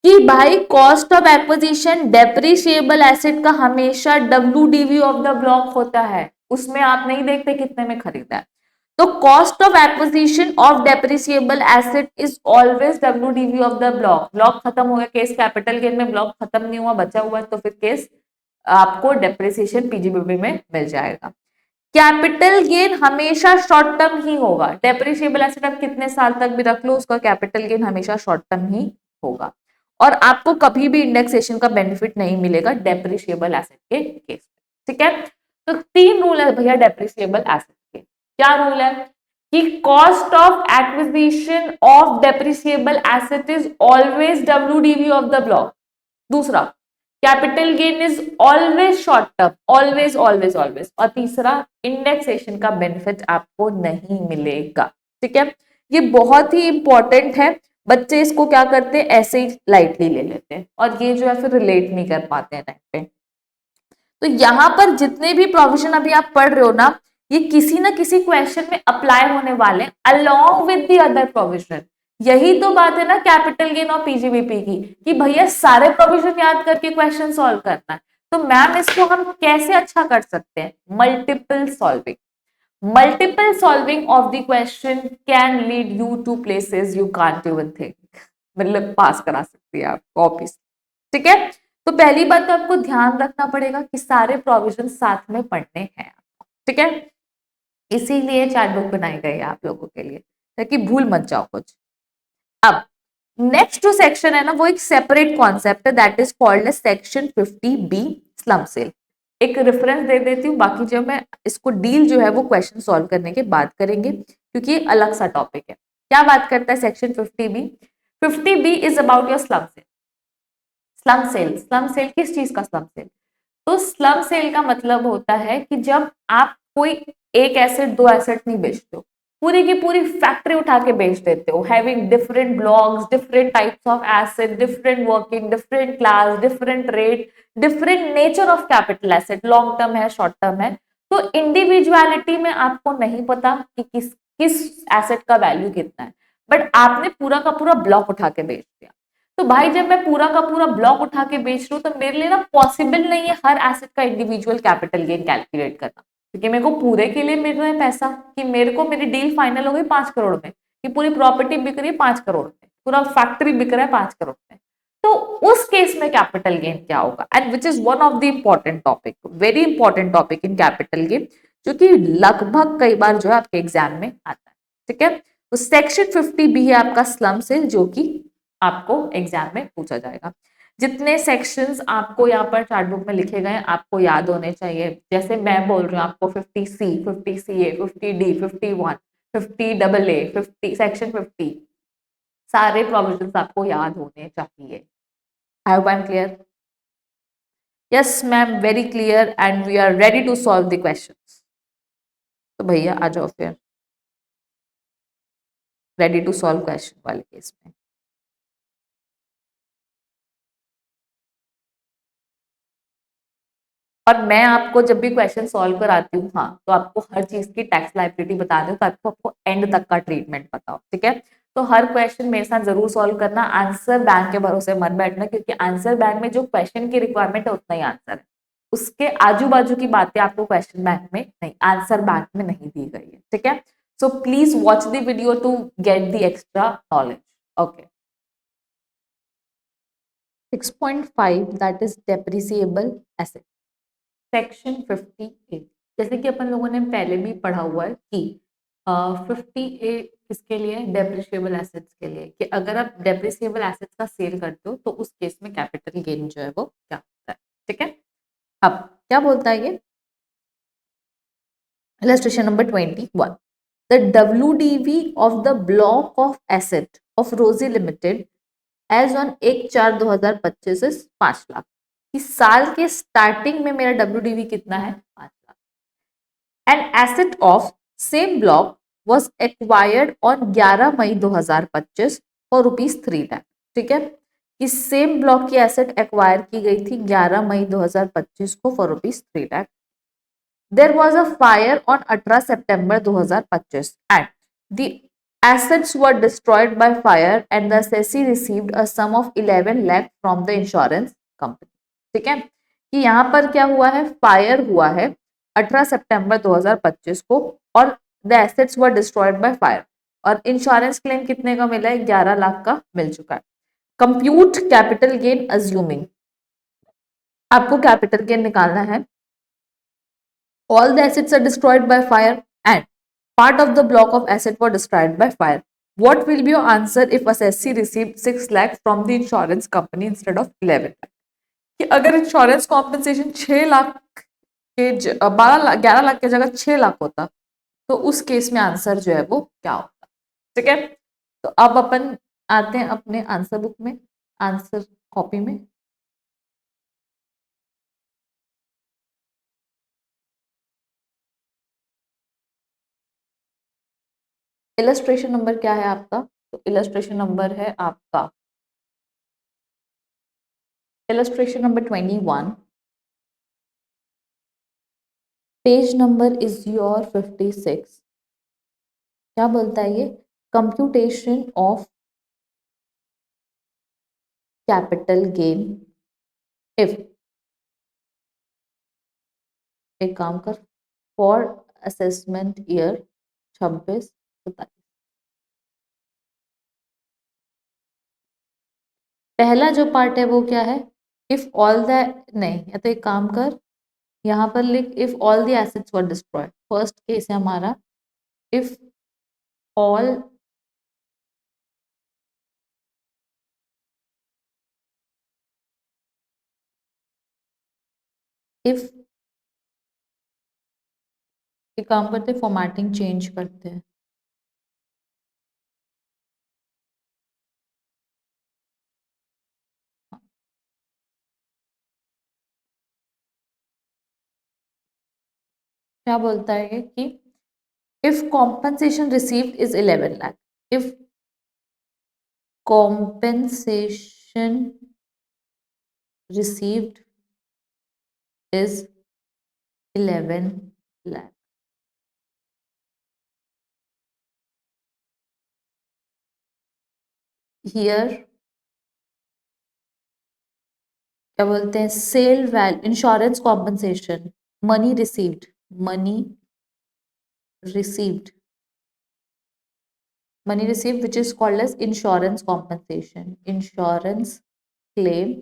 कि भाई cost of acquisition depreciable asset का हमेशा WDV ऑफ द ब्लॉक होता है, उसमें आप नहीं देखते कितने में खरीदा है। तो cost of acquisition of depreciable asset is always WDV of the block. Block खत्म हो गया, केस कैपिटल गेन में ब्लॉक खत्म नहीं हुआ, बचा हुआ है, तो फिर केस आपको डेप्रिसिएशन PGBP में मिल जाएगा। कैपिटल गेन हमेशा शॉर्ट टर्म ही होगा, डेप्रिसिएबल एसेट आप कितने साल तक भी रख लो, उसका कैपिटल गेन हमेशा शॉर्ट टर्म ही होगा, और आपको कभी भी इंडेक्सेशन का बेनिफिट नहीं मिलेगा डेप्रिसिएबल एसेट के केस में, ठीक है। तो 3 रूल है भैया डेप्रिसिएबल एसेट के। क्या रूल है कि cost of acquisition of depreciable asset is always WDV of the block. दूसरा, capital gain is always short term, always always always. और तीसरा, इंडेक्सेशन का बेनिफिट आपको नहीं मिलेगा, ठीक है। ये बहुत ही इंपॉर्टेंट है, बच्चे इसको क्या करते हैं, ऐसे ही लाइटली ले लेते हैं, और ये जो है फिर रिलेट नहीं कर पाते हैं टाइम पे। तो यहाँ पर जितने भी प्रोविजन अभी आप पढ़ रहे हो ना, ये किसी ना किसी क्वेश्चन में अप्लाई होने वाले along with the other provision. यही तो बात है ना कैपिटल गेन और PGBP की, कि भैया सारे प्रोविजन याद करके क्वेश्चन सॉल्व करना है। तो मैम इसको हम कैसे अच्छा कर सकते हैं, multiple solving. Multiple solving of the question can lead you to places you can't even think, मतलब पास करा सकती है आपको ऑब्वियसली, ठीक है। तो पहली बात तो आपको ध्यान रखना पड़ेगा कि सारे प्रोविजन साथ में पढ़ने हैं, ठीक है। इसीलिए चैट बुक बनाई गई है आप लोगों के लिए, ताकि भूल मत जाओ कुछ। अब नेक्स्ट जो सेक्शन है ना, वो एक सेपरेट कॉन्सेप्ट है, that is called as section 50B slump sale. एक रेफरेंस दे देती हूँ, बाकी जब मैं इसको डील जो है वो क्वेश्चन सॉल्व करने के बाद करेंगे, क्योंकि ये अलग सा टॉपिक है। क्या बात करता है section 50B? 50B is about your slump sale. Slump sale, slump sale किस चीज का स्लम सेल? तो स्लम सेल का मतलब होता है कि जब आप कोई एक एसेट, 2 एसेट नहीं बेचते हो, पूरी की पूरी फैक्ट्री उठा के बेच देते हो, having different blocks, different types of asset, different working, different class, different rate, different nature of capital asset, long term है, शॉर्ट टर्म है। तो इंडिविजुअलिटी में आपको नहीं पता कि किस किस एसेट का वैल्यू कितना है, बट आपने पूरा का पूरा ब्लॉक उठा के बेच दिया। तो भाई जब मैं पूरा का पूरा ब्लॉक उठा के बेच रही हूँ, तो मेरे लिए ना पॉसिबल नहीं है हर एसेट का इंडिविजुअल कैपिटल गेन कैलकुलेट करना, क्योंकि मेरे को पूरे के लिए मिल रहा है पैसा, कि मेरे को मेरी डील फाइनल हो गई 5 करोड़ में, कि पूरी प्रॉपर्टी बिक रही है 5 करोड़ में, पूरा फैक्ट्री बिक रहा है 5 करोड़ में। तो उस केस में कैपिटल गेन क्या होगा, and which is one of the important topic, very important topic in capital gain, जो कि लगभग कई बार जो है आपके एग्जाम में आता है, ठीक है। तो सेक्शन 50B है आपका स्लम सेल, जो कि आपको एग्जाम में पूछा जाएगा। जितने सेक्शंस आपको यहाँ पर चार्ट बुक में लिखे गए आपको याद होने चाहिए, जैसे मैं बोल रही हूँ आपको 50C, 50CA, 50D, 51, 50AA, 50 section 50, सारे प्रोविजंस आपको याद होने चाहिए। I hope I am clear? Yes ma'am, very clear, and we are ready to solve the questions. तो भैया आ जाओ फिर। रेडी टू सॉल्व क्वेश्चन वाले केस में। और मैं आपको जब भी क्वेश्चन सॉल्व कराती हूँ, हाँ, तो आपको हर चीज की टैक्स लायबिलिटी बता दूँ ताकि आपको एंड तक का ट्रीटमेंट पता हो, ठीक है। तो हर क्वेश्चन मेरे साथ जरूर सॉल्व करना, आंसर बैंक के भरोसे मत बैठना, क्योंकि आंसर बैंक में जो क्वेश्चन की रिक्वायरमेंट है उतना ही आंसर है, उसके आजू बाजू की बातें आपको क्वेश्चन बैंक में नहीं, आंसर बैंक में नहीं दी गई है, ठीक है। So please watch the video to get the extra knowledge. Okay, 6.5 that is depreciable asset, section 58। जैसे कि अपन लोगों ने पहले भी पढ़ा हुआ है कि 50A किसके लिए, डेप्रिशिएबल एसेट्स के लिए, कि अगर आप डेप्रिशिएबल एसेट्स का सेल करते हो तो उस केस में कैपिटल गेन जो है वो क्या होता है, ठीक है। अब क्या बोलता है ये, illustration number 21, the WDV of the block of asset of Rosie Limited as on 1/4/2025 is 5 lakh. इस साल के स्टार्टिंग में मेरा WDV कितना है, 5 lakh. An asset of same block was acquired on 11 May 2025 for ₹3 lakh, ठीक है। इस सेम ब्लॉक की एसेट एक्वायर की गई थी 11 मई 2025 को for ₹3 lakh. There was a fire on 18 September 2025 and the assets were destroyed by fire and the assessee received a sum of 11 lakh from the insurance company, ठीक है। कि यहाँ पर क्या हुआ है, फायर हुआ है 18 सितंबर 2025 को और the assets were destroyed by fire, और इंश्योरेंस क्लेम कितने का मिला है, 11 लाख का मिल चुका है। कंप्यूट कैपिटल गेन अज्यूमिंग, आपको कैपिटल गेन निकालना है। All the assets are destroyed by fire and part of the block of asset were destroyed by fire. What will be your answer if assessee received 6 lakh from the insurance company instead of 11 lakh? कि अगर इंश्योरेंस कॉम्पनसेशन 6 लाख के 12 लाख 11 लाख की जगह 6 लाख होता तो उस केस में आंसर जो है वो क्या होता, ठीक है। तो अब अपन आते हैं अपने आंसर बुक में, आंसर कॉपी में। इलस्ट्रेशन नंबर क्या है आपका, तो इलस्ट्रेशन नंबर है आपका illustration number 21, page number is your 56। क्या बोलता है ये, computation of capital gain if, एक काम कर, फॉर असेसमेंट ईयर 26-27। पहला जो पार्ट है वो क्या है, इफ ऑल द, नहीं, या तो एक काम कर, यहाँ पर लिख if all the assets were destroyed, first case है हमारा, इफ ऑल इफ, एक काम करते फॉर्मेटिंग चेंज करते हैं, क्या बोलता है कि if compensation received is 11 lakh, if compensation received is 11 lakh, here क्या बोलते हैं, sale value, insurance compensation, money received, money received, money received which is called as insurance compensation, insurance claim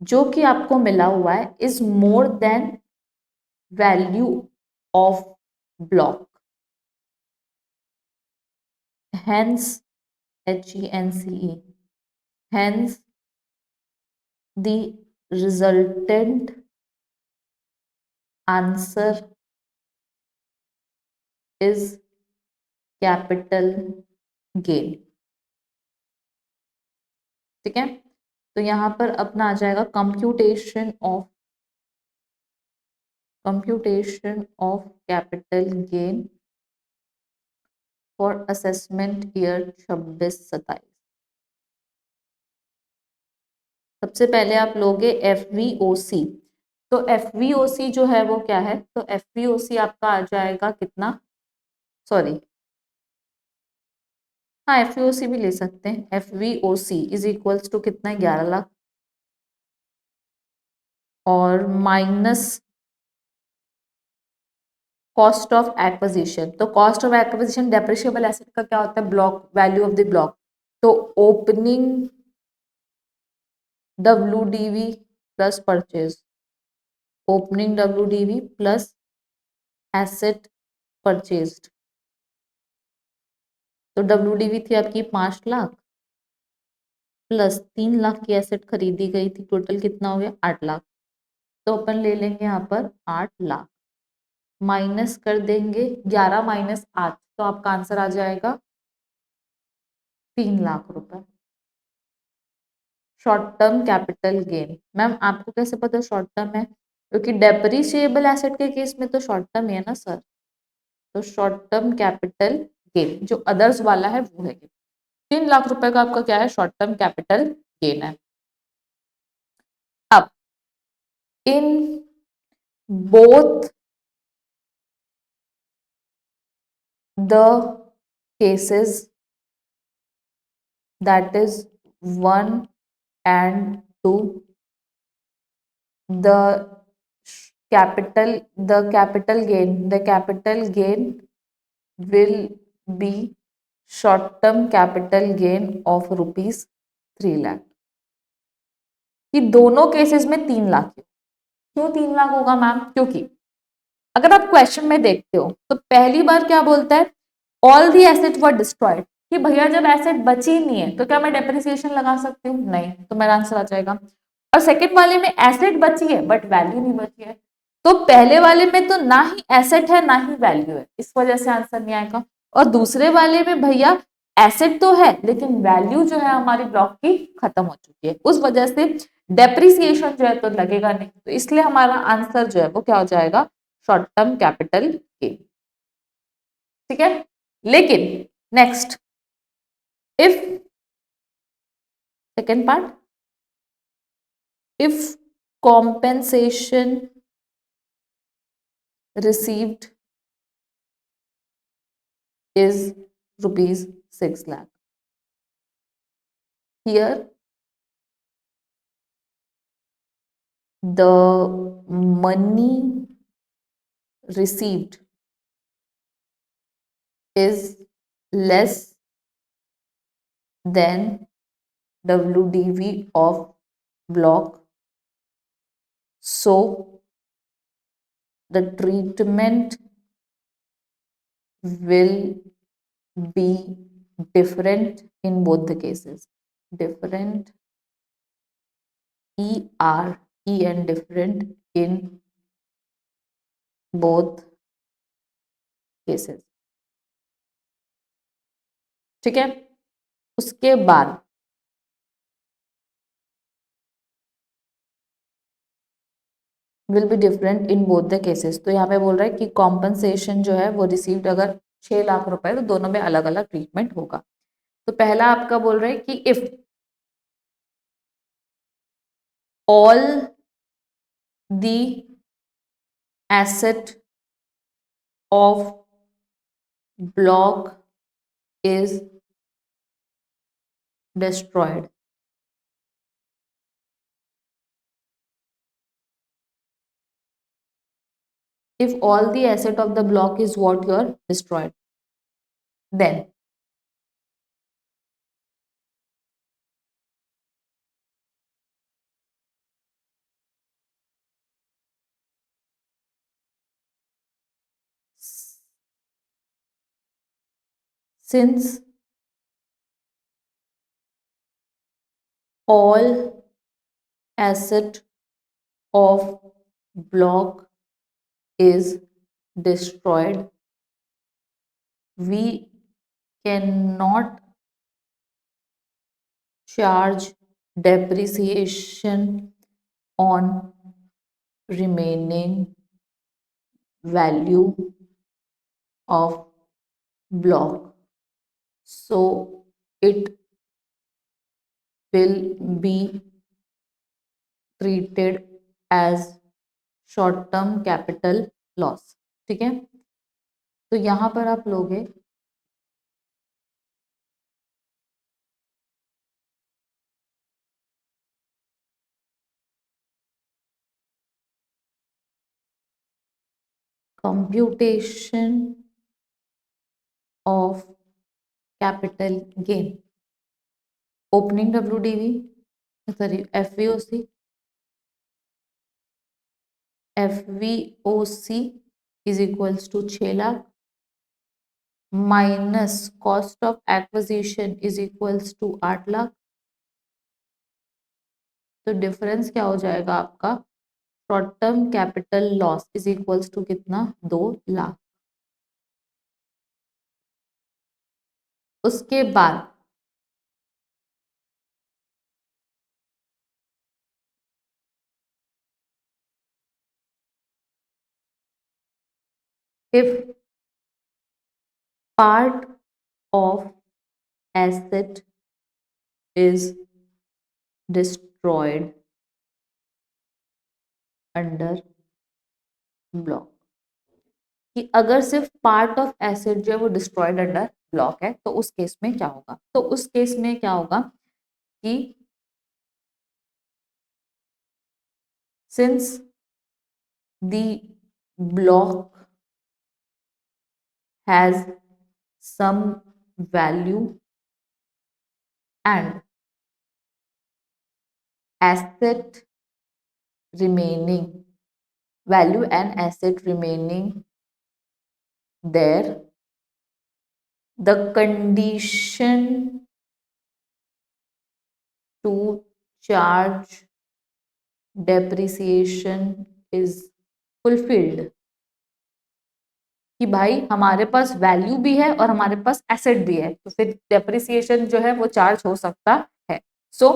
जो कि आपको मिला हुआ है is more than value of block, hence HENCE, hence the resultant answer is capital gain, ठीक है। तो यहां पर अपना आ जाएगा computation of capital gain for assessment year 26-27। सबसे पहले आप लोगे FVOC। तो FVOC जो है वो क्या है, तो FVOC आपका आ जाएगा कितना, सॉरी, हाँ FVOC भी ले सकते हैं। FVOC इज इक्वल्स टू कितना है, 11 लाख, और माइनस कॉस्ट ऑफ एक्विजिशन। तो cost of acquisition depreciable asset का क्या होता है, block value of the block. तो opening WDV plus purchase, opening WDV plus asset purchased. तो WDV थी आपकी 5 लाख प्लस 3 लाख की एसेट खरीदी गई थी, टोटल कितना हो गया 8 लाख। तो अपन ले लेंगे यहाँ पर 8 लाख, माइनस कर देंगे 11 माइनस 8, तो आपका आंसर आ जाएगा 3 लाख रुपए। Short term capital gain. Ma'am आपको कैसे पता शॉर्ट टर्म है, क्योंकि डेप्रिसिएबल एसेट के केस में तो शॉर्ट टर्म है ना सर। तो शॉर्ट टर्म कैपिटल गेन जो अदर्स वाला है वो है 3 लाख रुपए का आपका क्या है, शॉर्ट टर्म कैपिटल गेन है। अब in both the cases, that is 1 and 2, the capital gain will be short term capital gain of rupees 3 lakh. कि दोनों केसेस में 3 लाख है। क्यों 3 लाख होगा मैम, क्योंकि अगर आप क्वेश्चन में देखते हो तो पहली बार क्या बोलता है, all the asset were destroyed, कि भैया जब एसेट बची नहीं है तो क्या मैं डेप्रिसिएशन लगा सकती हूँ, नहीं, तो मेरा आंसर आ जाएगा। और सेकंड वाले में एसेट बची है बट वैल्यू नहीं बची है, तो पहले वाले में तो ना ही एसेट है ना ही वैल्यू है, इस वजह से आंसर नहीं आएगा। और दूसरे वाले में भैया एसेट तो है लेकिन वैल्यू जो है हमारी ब्लॉक की खत्म हो चुकी है, उस वजह से डेप्रिसिएशन जो है तो लगेगा नहीं, तो इसलिए हमारा आंसर जो है वो क्या हो जाएगा, शॉर्ट टर्म कैपिटल गेन। ठीक है, लेकिन next if, second part, if compensation received is rupees 6 lakh, here the money received is less than WDV of block, so the treatment will be different in both the cases. Different, EN, different in both cases. ठीक है, उसके बाद will be different in both the cases. तो यहाँ पे बोल रहा है कि कॉम्पनसेशन जो है वो रिसीव्ड अगर 6 लाख रुपए, तो दोनों में अलग अलग ट्रीटमेंट होगा। तो पहला आपका बोल रहा है कि if all the asset of block is destroyed, if all the asset of the block is what you are destroyed, then since all asset of block is destroyed, we cannot charge depreciation on remaining value of block. so it will be treated as short term capital loss. ठीक है, तो यहां पर आप लोगे computation of capital gain, opening WDV, sorry FVOC, FVOC is equals to 6 lakh minus cost of acquisition is equals to 8 lakh. तो डिफरेंस क्या हो जाएगा आपका, short term capital loss is equals to कितना, 2 लाख। उसके बाद if part of asset is destroyed under block, कि अगर सिर्फ पार्ट ऑफ एसेट जो है वो डिस्ट्रॉयड अंडर ब्लॉक है तो उस केस में क्या होगा, तो उस केस में क्या होगा कि since the block has some value and asset remaining value and asset remaining there, the condition to charge depreciation is fulfilled, कि भाई हमारे पास वैल्यू भी है और हमारे पास एसेट भी है तो फिर डेप्रिसिएशन जो है वो चार्ज हो सकता है। सो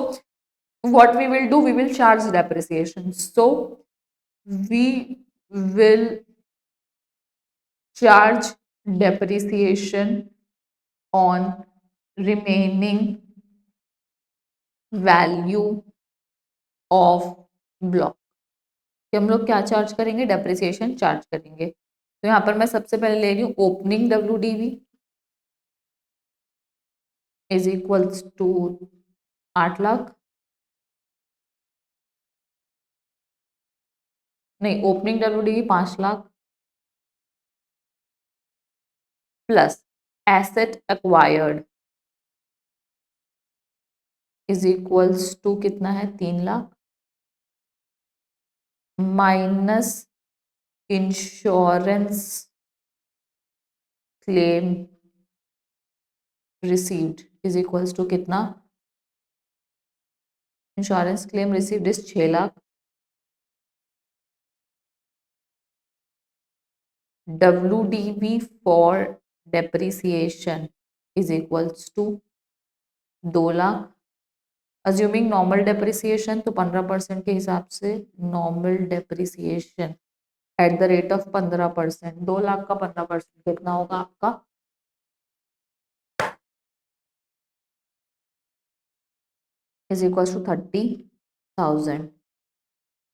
what we will do, we will charge depreciation, so we will charge depreciation on remaining value of block, कि हम लोग क्या चार्ज करेंगे, डेप्रिसिएशन चार्ज करेंगे। तो यहाँ पर मैं सबसे पहले ले रही हूँ opening WDV is equals to 8 lakh, नहीं opening WDV 5 lakh plus asset acquired is equals to कितना है, 3 lakh minus insurance claim received is equals to कितना, insurance claim received is 6 lakh, WDV for depreciation is equals to 2 lakh, assuming normal depreciation तो 15% के हिसाब से normal depreciation at the rate of 15%, 2 lakh का 15% कितना होगा आपका, इज इक्वल टू 30,000।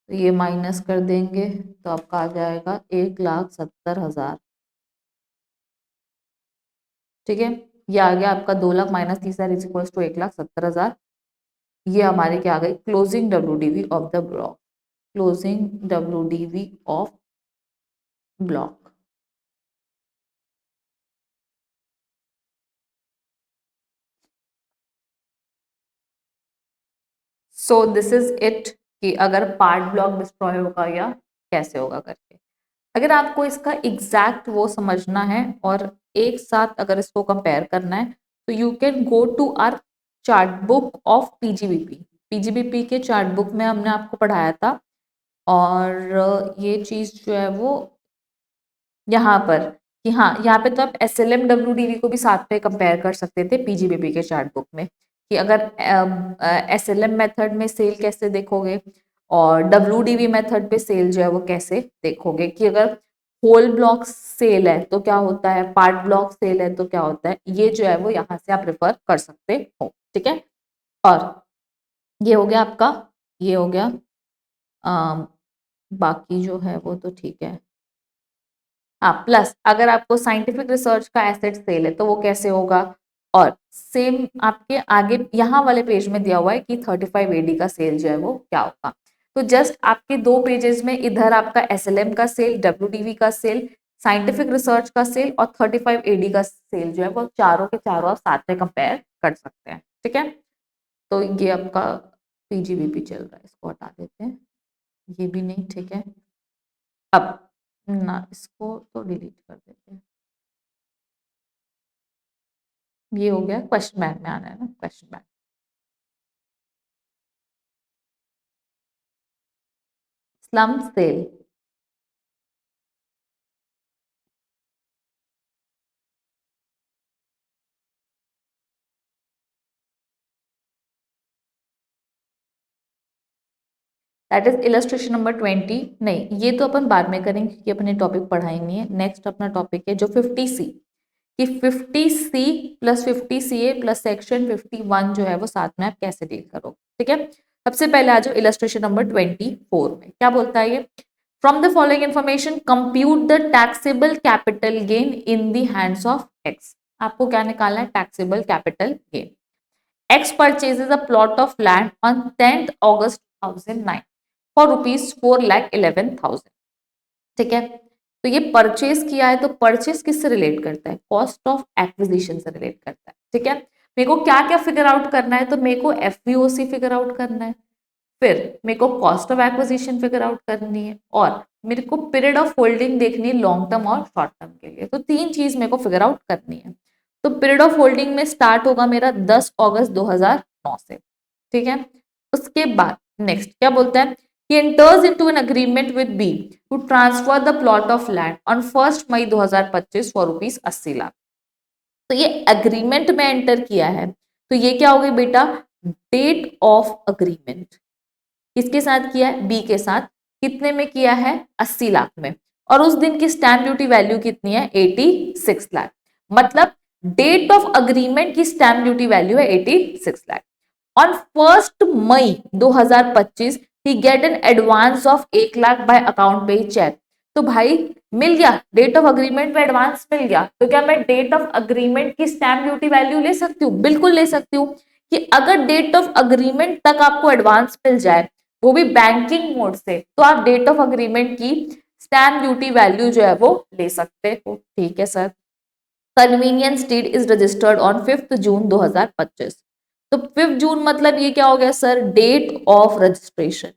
तो ये माइनस कर देंगे तो आपका आ जाएगा 1,70,000। ठीक है, ये आ गया आपका 2 lakh minus 30,000 is equal to 1,70,000। ये हमारे क्या आ गई, closing WDV of the block, closing WDV of block. So this is it, कि अगर पार्ट ब्लॉक डिस्ट्रॉय होगा या कैसे होगा करके। अगर आपको इसका एग्जैक्ट वो समझना है और एक साथ अगर इसको कंपेयर करना है तो you can go to our chart book of PGBP के चार्ट बुक में हमने आपको पढ़ाया था, और ये चीज जो है वो यहाँ पर, कि हाँ यहाँ पे तो आप SLM WDV को भी साथ में कंपेयर कर सकते थे पीजीबीपी के चार्ट बुक में, कि अगर SLM मेथड में सेल कैसे देखोगे और WDV मेथड पे सेल जो है वो कैसे देखोगे, कि अगर होल ब्लॉक सेल है तो क्या होता है, पार्ट ब्लॉक सेल है तो क्या होता है, ये जो है वो यहाँ से आप रेफर कर सकते हो, ठीक है। और ये हो गया आपका, ये हो गया बाकी जो है वो तो ठीक है। हाँ, प्लस अगर आपको साइंटिफिक रिसर्च का एसेट सेल है तो वो कैसे होगा, और सेम आपके आगे यहाँ वाले पेज में दिया हुआ है कि 35 एडी का सेल जो है वो क्या होगा। तो जस्ट आपके दो पेजेस में इधर आपका एसएलएम का सेल, डब्ल्यूडीवी का सेल, साइंटिफिक रिसर्च का सेल और 35 एडी का सेल जो है वो चारों के चारों आप साथ में कंपेयर कर सकते हैं, ठीक है। तो ये आपका पीजीबीपी चल रहा है, इसको हटा देते हैं, ये भी नहीं, ठीक है। अब ना इसको तो डिलीट कर देते हैं। ये हो गया, क्वेश्चन बैंक में आना है ना, question bank. Slump sale, that is illustration number 20। नहीं, ये तो अपन बाद में करेंगे क्योंकि अपने टॉपिक पढ़ाई नहीं है। नेक्स्ट अपना टॉपिक है जो 50C, कि 50C plus 50CA plus section 51 जो है वो साथ में आप कैसे डील करोगे, ठीक है। सबसे पहले आ जाओ इलस्ट्रेशन नंबर 24 में, क्या बोलता है ये, from the following information compute the taxable capital gain in the hands of x. आपको क्या निकालना है, taxable capital gain. X purchases a plot of land on 10th August 2009 for rupees 4,11,000, ठीक है। तो ये परचेज किया है, तो परचेज किससे रिलेट करता है, कॉस्ट ऑफ एक्विजिशन से रिलेट करता है, ठीक है। मेरे को क्या क्या फिगर आउट करना है, तो मेरे को एफवीओसी फिगर आउट करना है, फिर मेरे को cost of acquisition figure out करनी है, और मेरे को पीरियड ऑफ होल्डिंग देखनी है लॉन्ग टर्म और शॉर्ट टर्म के लिए। तो तीन चीज मेरे को फिगर आउट करनी है। तो पीरियड ऑफ होल्डिंग में स्टार्ट होगा मेरा 10 अगस्त 2009 से, ठीक है। उसके बाद नेक्स्ट क्या बोलता है, he enters into an agreement with B to transfer the plot of land on 1 May 2025 for rupees 80 lakh. तो ये एग्रीमेंट में एंटर किया है, तो ये क्या हो गई बेटा, डेट ऑफ अग्रीमेंट। किसके साथ किया है, बी के साथ। कितने में किया है, 80 लाख में। और उस दिन की स्टैंप ड्यूटी वैल्यू कितनी है, 86 लाख। मतलब डेट ऑफ अग्रीमेंट की स्टैंप ड्यूटी वैल्यू है 86 लाख। ऑन 1 मई 2025 ही get an advance of 1 lakh by account पे चेक। तो भाई मिल गया, डेट ऑफ अग्रीमेंट में एडवांस मिल गया, तो क्या मैं डेट ऑफ अग्रीमेंट की स्टैंप ड्यूटी वैल्यू ले सकती हूँ, बिल्कुल ले सकती हूँ। कि अगर डेट ऑफ अग्रीमेंट तक आपको एडवांस मिल जाए, वो भी बैंकिंग मोड से, तो आप डेट ऑफ अग्रीमेंट की स्टैंप ड्यूटी वैल्यू जो है वो ले सकते हो, ठीक है sir. Conveyance deed is registered on 5 June 2025। तो 5 जून मतलब ये क्या हो गया सर, डेट ऑफ रजिस्ट्रेशन,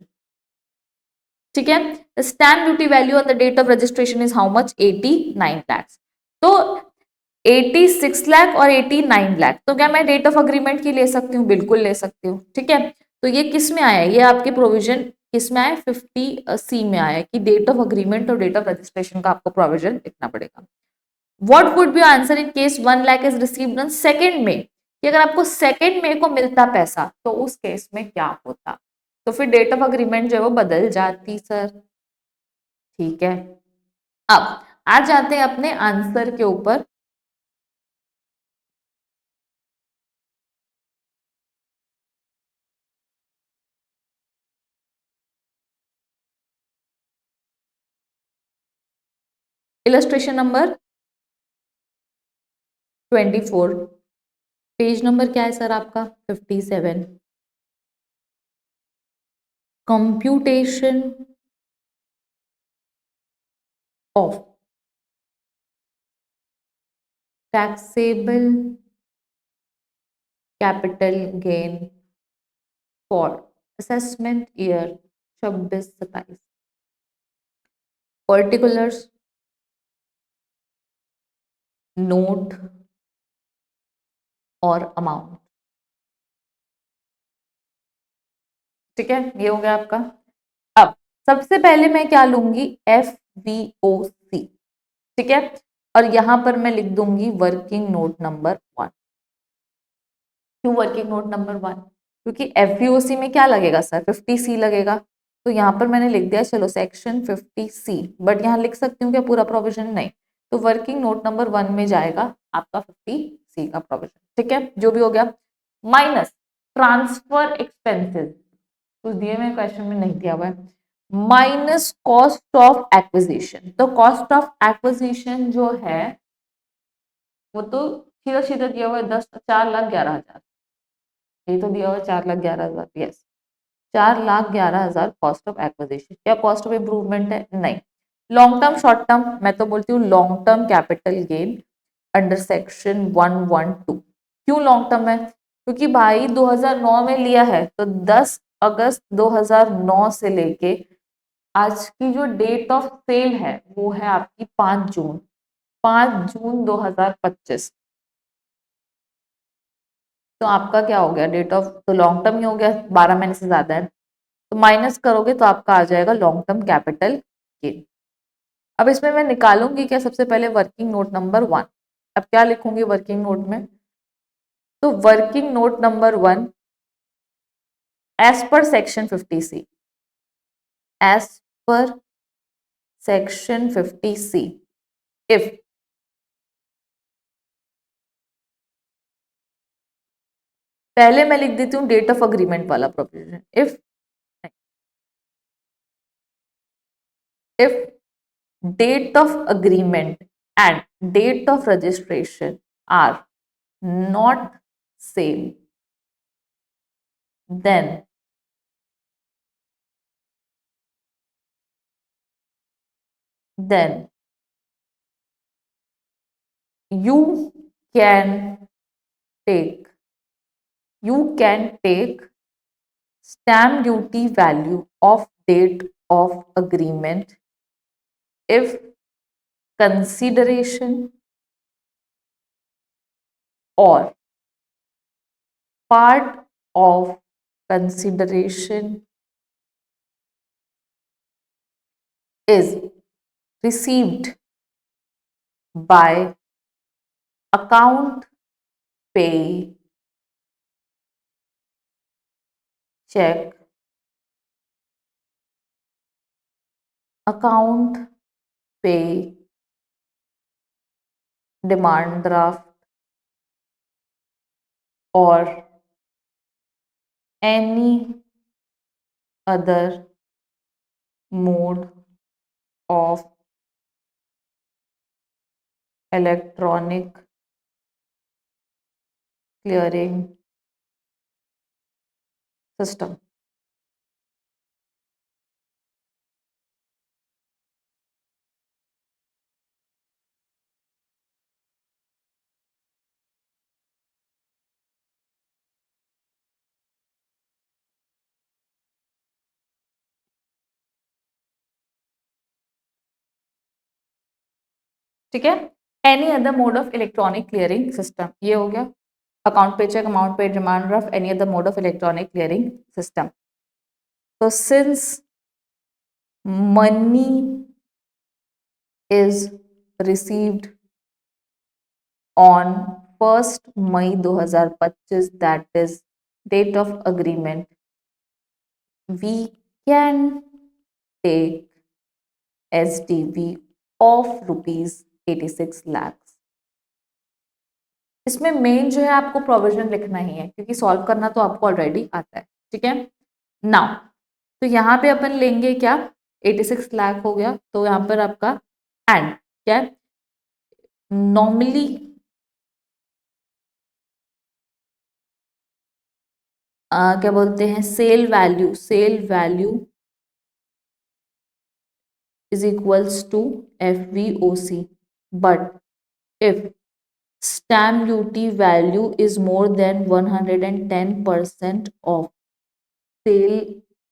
ठीक है। Stamp duty value on the date of registration is how much, 89 lakhs. तो 86 लाख और 89 लाख, तो क्या मैं डेट ऑफ अग्रीमेंट की ले सकती हूँ, बिल्कुल ले सकती हूँ, ठीक है। तो ये किस में आया, ये आपके प्रोविजन किस में आया, 50C में आया कि डेट ऑफ अग्रीमेंट और डेट ऑफ रजिस्ट्रेशन का आपको प्रोविजन लिखना पड़ेगा। What would be answer in case 1 lakh is received on second में, कि अगर आपको सेकंड में को मिलता पैसा तो उस केस में क्या होता, तो फिर डेट ऑफ अग्रीमेंट जो है वो बदल जाती सर, ठीक है। अब आ जाते हैं अपने आंसर के ऊपर। इलस्ट्रेशन नंबर 24, पेज नंबर क्या है सर आपका, 57। Computation of taxable capital gain for assessment year 26-27। Particulars, note और अमाउंट, ठीक है। ये हो गया आपका। अब सबसे पहले मैं क्या लूंगी, FVOC, ठीक है। और यहां पर मैं लिख दूंगी वर्किंग नोट नंबर 1। क्यों वर्किंग नोट नंबर 1, क्योंकि FVOC में क्या लगेगा सर, 50C लगेगा, तो यहाँ पर मैंने लिख दिया चलो सेक्शन 50C, बट यहाँ लिख सकती हूँ क्या पूरा प्रोविजन? नहीं। तो वर्किंग नोट नंबर 1 में जाएगा आपका 50C का प्रोविजन, ठीक है, जो भी हो गया। माइनस ट्रांसफर एक्सपेंसेस, कुछ दिए हुए क्वेश्चन में नहीं दिया हुआ है, माइनस कॉस्ट ऑफ एक्विजिशन। तो कॉस्ट ऑफ एक्विजिशन जो है वो तो सीधा सीधा दिया हुआ है 4,11,000, ये तो दिया हुआ है 4,11,000, यस 4,11,000 कॉस्ट ऑफ एक्विजिशन। क्या कॉस्ट ऑफ इम्प्रूवमेंट है? नहीं। लॉन्ग टर्म शॉर्ट टर्म, मैं तो बोलती हूँ long term capital gain under section 112। क्यों लॉन्ग टर्म है? क्योंकि भाई 2009 में लिया है, तो 10 अगस्त 2009 से लेके आज की जो डेट ऑफ सेल है वो है आपकी 5 जून, 5 जून 2025। तो आपका क्या हो गया डेट ऑफ, तो लॉन्ग टर्म ही हो गया, 12 महीने से ज्यादा है, तो माइनस करोगे तो आपका आ जाएगा लॉन्ग टर्म कैपिटल गेन। अब इसमें मैं निकालूंगी क्या? सबसे पहले वर्किंग नोट नंबर 1। अब क्या लिखूंगी वर्किंग नोट में? तो working note number 1 as per section 50C, as per section 50C if, पहले मैं लिख देती हूँ डेट ऑफ अग्रीमेंट वाला provision, if date of agreement and date of registration are not same, then you can take you can take stamp duty value of date of agreement if consideration or part of consideration is received by account pay check, account pay demand draft, or any other mode of electronic clearing system। ठीक है, any other mode of electronic clearing system, ये हो गया अकाउंट पे cheque, amount payee demand draft, any other mode of electronic clearing system. तो since money is received on 1 May 2025, that is date of agreement, we can take SDV of ₹86 lakh. इसमें मेन जो है आपको प्रोविजन लिखना ही है, क्योंकि सॉल्व करना तो आपको ऑलरेडी आता है, ठीक है। नाउ तो यहाँ पे अपन लेंगे क्या, 86 लाख हो गया, तो यहाँ पर आपका एंड क्या, नॉर्मली क्या बोलते हैं, sale value is equals to FVOC, but if stamp duty value is more than 110% of sale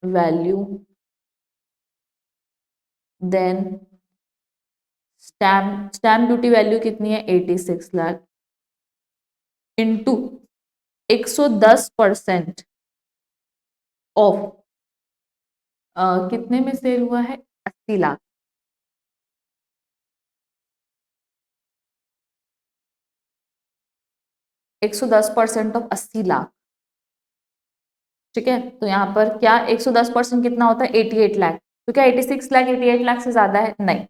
value, then stamp duty value कितनी है 86 लाख इंटू 110% ऑफ कितने में सेल हुआ है 80 लाख, 110% ऑफ 80 लाख, ठीक है, तो यहाँ पर क्या 110% कितना होता है 88 लाख, तो क्या 86 लाख 88 लाख से ज्यादा है? नहीं।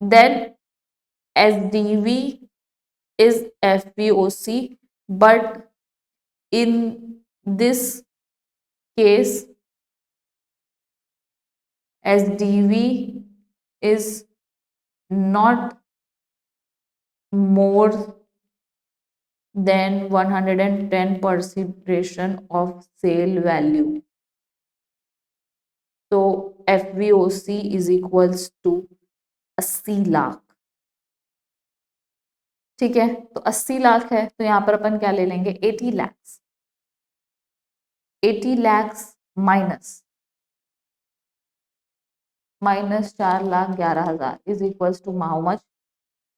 Then SDV is FVOC, but in this case SDV is not more than 110 consideration of sale value. तो FVOC is equals to 80 lakh. ठीक है, तो 80 लाख है तो यहाँ पर अपन क्या ले लेंगे 80 lakhs. 80 lakhs minus 4,11,000 is equals to how much?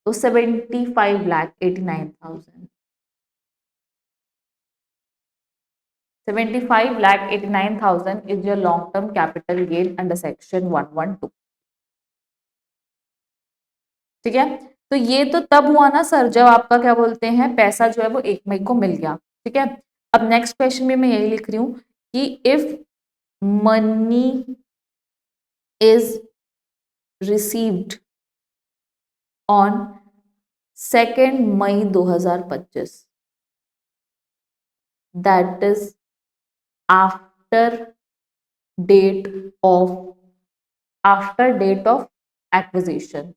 तो 75,89,000। 75,89,000 is your long term capital gain under section 112। ठीक है, तो ये तो तब हुआ ना सर जब आपका क्या बोलते हैं पैसा जो है वो 1 मई को मिल गया। ठीक है, अब नेक्स्ट क्वेश्चन में मैं यही लिख रही हूं कि if money is received on 2 May 2025, that is after date of acquisition,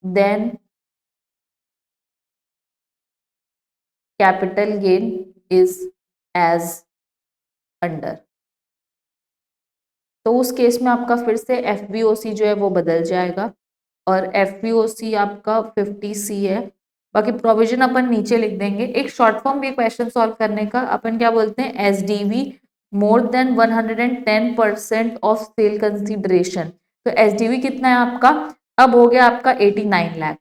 then capital gain is as under। तो उस केस में आपका फिर से FVOC जो है वो बदल जाएगा और FVOC आपका 50C है। बाकी प्रोविजन अपन नीचे लिख देंगे। एक शॉर्ट फॉर्म भी क्वेश्चन सॉल्व करने का अपन क्या बोलते हैं SDV more than 110% of sale consideration. तो SDV कितना है आपका? अब हो गया आपका 89 lakh.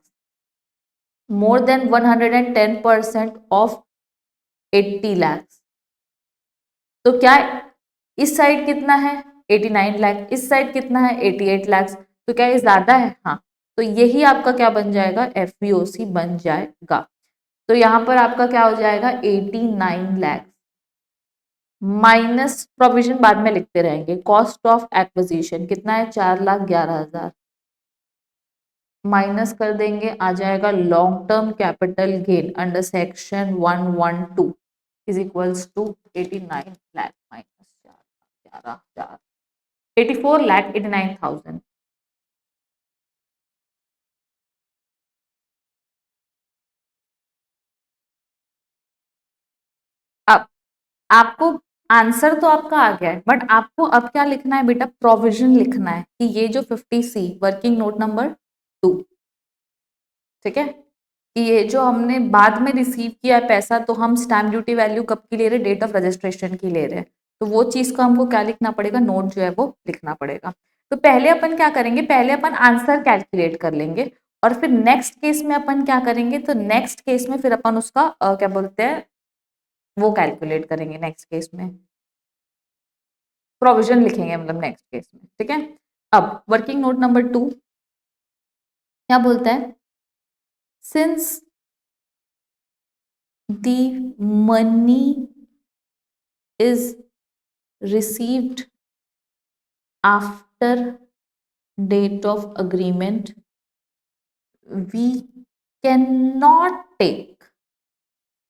More than 110% of 80 lakh. तो क्या इस साइड कितना है 89 लाख, इस साइड कितना है 88 लाख, तो क्या ये ज्यादा है? हाँ, तो यही आपका क्या बन जाएगा FVOC बन जाएगा। तो यहां पर आपका क्या हो जाएगा 89 लाख माइनस प्रोविजन बाद में लिखते रहेंगे। कॉस्ट ऑफ एक्विजिशन कितना है 4,11,000 माइनस कर देंगे आ जाएगा long term capital gain under section 112 is equals to 89 lakh minus 4,11,000 84,89,000। अब आपको आंसर तो आपका आ गया है बट आपको अब क्या लिखना है बेटा? प्रोविजन लिखना है कि ये जो 50C वर्किंग नोट नंबर 2, ठीक है, कि ये जो हमने बाद में रिसीव किया है पैसा, तो हम स्टैम्प ड्यूटी वैल्यू कब की ले रहे हैं? डेट ऑफ रजिस्ट्रेशन की ले रहे हैं। तो वो चीज को हमको क्या लिखना पड़ेगा? नोट जो है वो लिखना पड़ेगा। तो पहले अपन क्या करेंगे? पहले अपन आंसर कैलकुलेट कर लेंगे और फिर नेक्स्ट केस में अपन क्या करेंगे? तो नेक्स्ट केस में फिर अपन उसका क्या बोलते हैं वो कैलकुलेट करेंगे। नेक्स्ट केस में प्रोविजन लिखेंगे मतलब नेक्स्ट केस में। ठीक है, अब वर्किंग नोट नंबर 2 क्या बोलता है? Since the money is received after date of agreement, we cannot take,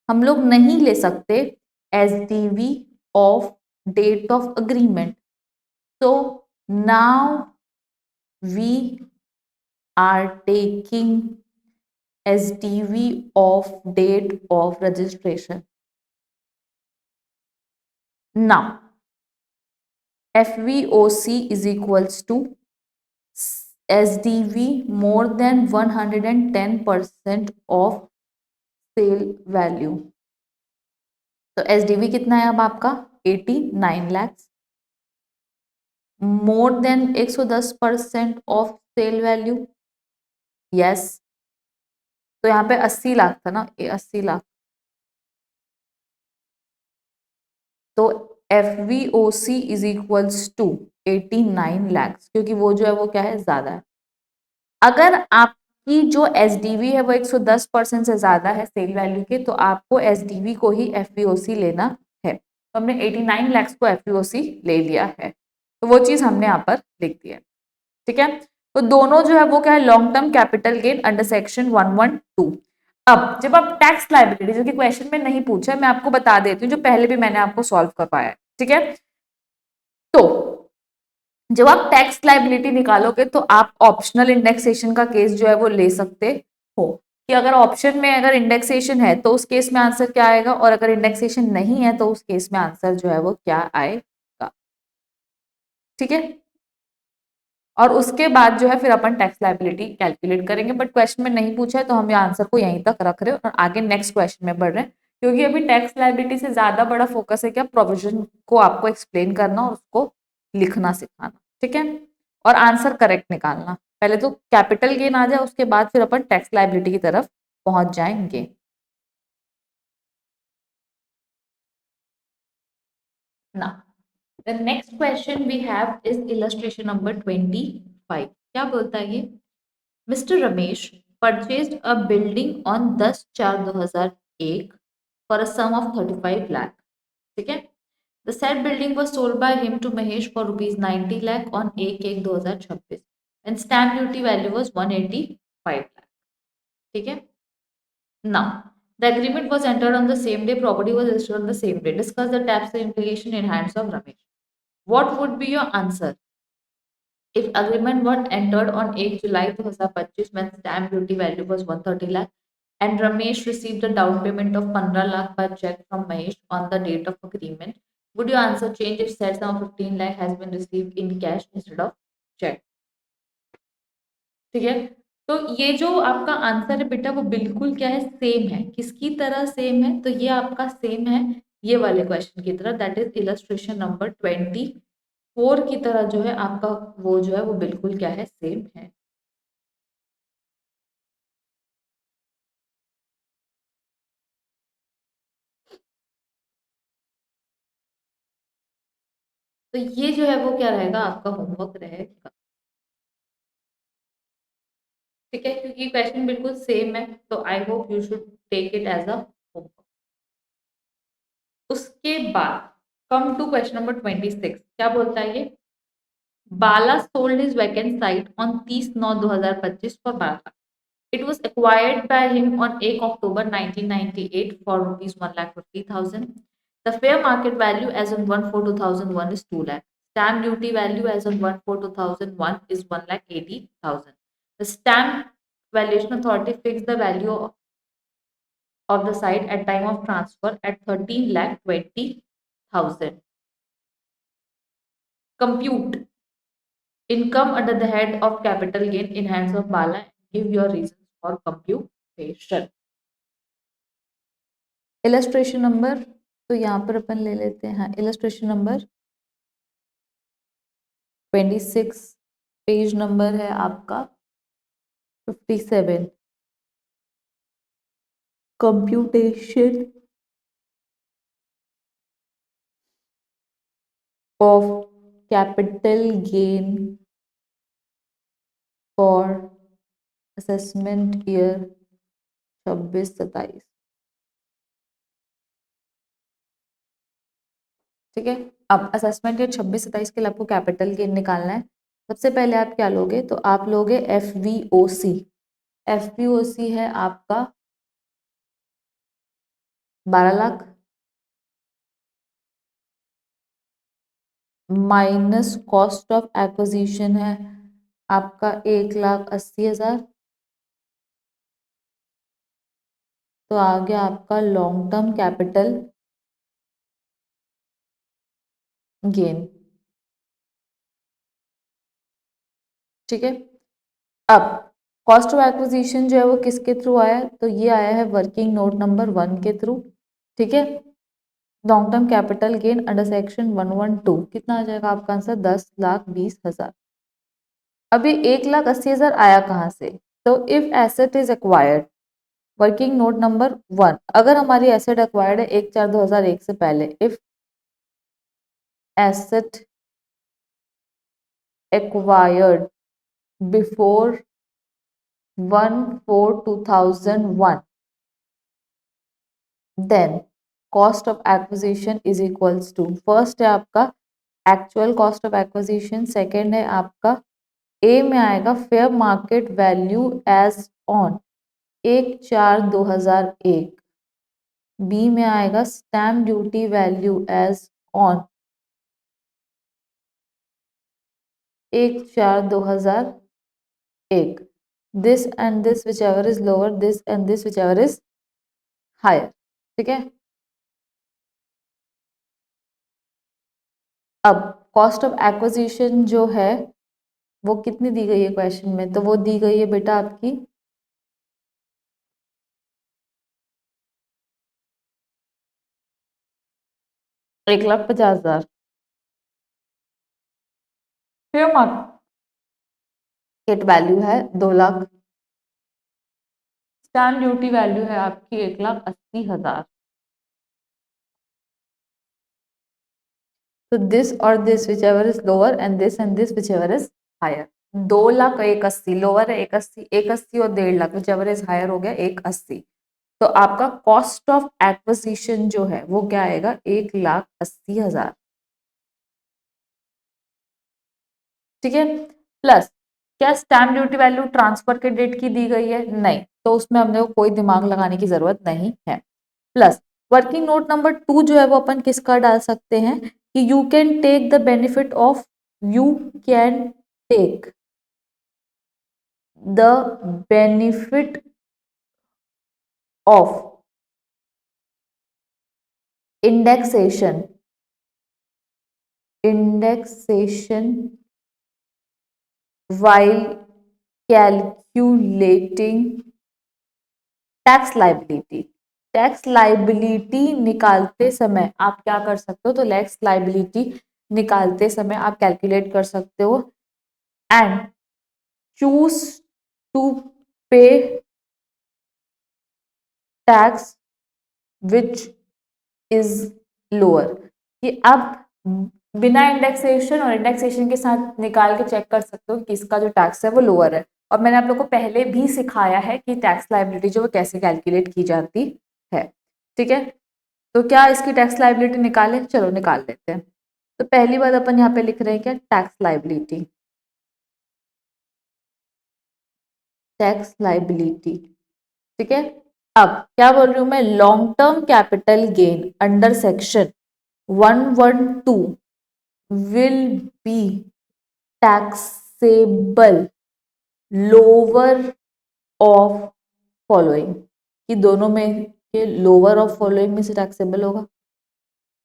हम लोग नहीं ले सकते SDV of date of agreement। so now we are taking SDV of date of registration। now FVOC is equals to SDV more than 110% of sale value. तो SDV कितना है अब आपका 89 lakh more than 110% of sale value. Yes, तो यहाँ पे 80 लाख था ना, ये 80 लाख। तो FVOC is equals to 89 lakh क्योंकि वो जो है वो क्या है ज्यादा है। अगर आपकी जो SDV है वो 110% से ज्यादा है सेल वैल्यू के, तो आपको SDV को ही FVOC लेना है। तो हमने 89 lakhs को एफईओसी ले लिया है, तो वो चीज हमने यहाँ पर लिख दी है। ठीक है, तो दोनों जो है वो क्या है, long term capital gain under section 112। अब जब आप टैक्स लायबिलिटी, जो कि क्वेश्चन में नहीं पूछा है, मैं आपको बता देती हूँ, जो पहले भी मैंने आपको सॉल्व करवाया है। ठीक है, तो जब आप टैक्स लायबिलिटी निकालोगे तो आप ऑप्शनल इंडेक्सेशन का केस जो है वो ले सकते हो, कि अगर ऑप्शन में अगर इंडेक्सेशन है तो उस केस में आंसर क्या आएगा, और अगर इंडेक्सेशन नहीं है तो उस केस में आंसर जो है वो क्या आएगा। ठीक है, और उसके बाद जो है फिर अपन टैक्स लायबिलिटी कैलकुलेट करेंगे, बट क्वेश्चन में नहीं पूछा है तो हम ये आंसर को यहीं तक रख रहे हैं और आगे नेक्स्ट क्वेश्चन में बढ़ रहे हैं, क्योंकि अभी टैक्स लायबिलिटी से ज्यादा बड़ा फोकस है क्या, प्रोविजन को आपको एक्सप्लेन करना और उसको लिखना सिखाना। ठीक है, और आंसर करेक्ट निकालना। पहले तो कैपिटल गेन आ जाए, उसके बाद फिर अपन टैक्स लायबिलिटी की तरफ पहुंच जाएंगे। ना, the next question we have is illustration number 25। क्या बोलता है ये, mister Ramesh purchased a building on 10/4/2001 for a sum of 35 lakh. ठीक है, the said building was sold by him to Mahesh for rupees 90 lakh on 1/1/2026 and stamp duty value was 185 lakh. ठीक है, now the agreement was entered on the same day, property was registered on the same day. Discuss the tax implication in hands of Ramesh. What would be your answer if agreement was entered on 1 July 2025 when stamp duty value was 130 lakh and Ramesh received a down payment of 15 lakh by check from Mahesh on the date of agreement? Would your answer change if said sum of 15 lakh has been received in cash instead of check? ठीक है, तो ये जो आपका आंसर है बेटा वो बिल्कुल क्या है, सेम है। किसकी तरह सेम है, तो ये आपका सेम है ये वाले क्वेश्चन की तरह, दैट इज इलस्ट्रेशन नंबर 24 की तरह जो है आपका वो जो है वो बिल्कुल क्या है, सेम है। तो ये जो है वो क्या रहेगा, आपका होमवर्क रहेगा। ठीक है, क्योंकि क्वेश्चन बिल्कुल सेम है, तो I hope you should take it as a homework. उसके बाद कम टू क्वेश्चन नंबर 26। क्या बोलता है ये, Bala sold his vacant site on 30/9/2025 for 12 lakh. It was acquired by him on 8 October 1998 for rupees 1,50,000. The fair market value as on 1/4/2001 is 2 lakh. Stamp duty value as on 1/4/2001 is 1,80,000. The Stamp Valuation Authority fixed the value of the site at time of transfer at 13,20,000. Compute income under the head of capital gain in hands of Bala and give your reasons for computation. Illustration number, तो यहाँ पर अपन ले लेते हैं इलस्ट्रेशन नंबर 26, पेज नंबर है आपका 57। Computation of capital gain for assessment year 26-27। ठीक है, अब असेसमेंट ईयर 26-27 के लिए आपको कैपिटल गेन निकालना है। सबसे पहले आप क्या लोगे, तो आप लोगे FVOC। FVOC है आपका 12 lakh minus cost of acquisition है आपका 1,80,000। तो आ गया आपका लॉन्ग टर्म कैपिटल गेन। ठीक है, अब कॉस्ट ऑफ एक्विजिशन जो है वो किसके थ्रू आया, तो ये आया है वर्किंग नोट नंबर 1 के थ्रू। ठीक है, long term capital gain under section 112 कितना आ जाएगा आपका आंसर, 10,20,000। अभी 1,80,000 आया कहाँ से, तो if asset is acquired, working note number 1, अगर हमारी एसेट एक्वायर्ड है 1/4/2001 से पहले, if asset acquired before 1/4/2001, then cost of acquisition is equals to, first है आपका actual cost of acquisition, second है आपका ए में आएगा fair market value as on 1/4/2001, B में आएगा stamp duty value as on 1/4/2001, this and this whichever is lower, this and this whichever is higher. ठीक है, अब कॉस्ट ऑफ एक्विजिशन जो है वो कितनी दी गई है क्वेश्चन में, तो वो दी गई है बेटा आपकी 1,50,000। फेयर मार्केट वैल्यू है 2,00,000, स्टैम्प ड्यूटी वैल्यू है आपकी 1,80,000। तो दिस और this whichever is lower and this whichever is higher. 2,00,000 180 lower है, 180 और 1.5 lakh whichever is higher हो गया 180। तो आपका कॉस्ट ऑफ एक्विजिशन जो है वो क्या आएगा 1,80,000। ठीक है, प्लस क्या स्टैम्प ड्यूटी वैल्यू ट्रांसफर के डेट की दी गई है, नहीं, तो उसमें हमने को कोई दिमाग लगाने की जरूरत नहीं है। प्लस वर्किंग नोट नंबर 2 जो है वो अपन किसका डाल सकते हैं कि you can take the benefit of, you can take the benefit of indexation while calculating tax liability. Tax liability निकालते समय आप क्या कर सकते हो, तो टैक्स लाइबिलिटी निकालते समय आप कैलकुलेट कर सकते हो एंड चूज टू पे टैक्स विच इज लोअर, कि आप बिना इंडेक्सेशन और इंडेक्सेशन के साथ निकाल के चेक कर सकते हो कि इसका जो टैक्स है वो लोअर है। और मैंने आप लोग को पहले भी सिखाया है कि टैक्स लाइबिलिटी जो वो कैसे कैलकुलेट की जाती है। ठीक है, तो क्या इसकी टैक्स लाइबिलिटी निकालें, चलो निकाल लेते हैं। तो पहली बात अपन यहाँ पे लिख रहे हैं क्या, टैक्स लाइबिलिटी, टैक्स लाइबिलिटी। ठीक है, अब क्या बोल रही हूं मैं, long term capital gain under section 112 will be taxable lower of following, कि दोनों में के लोअर ऑफ फॉलोइंग में से टैक्सेबल होगा।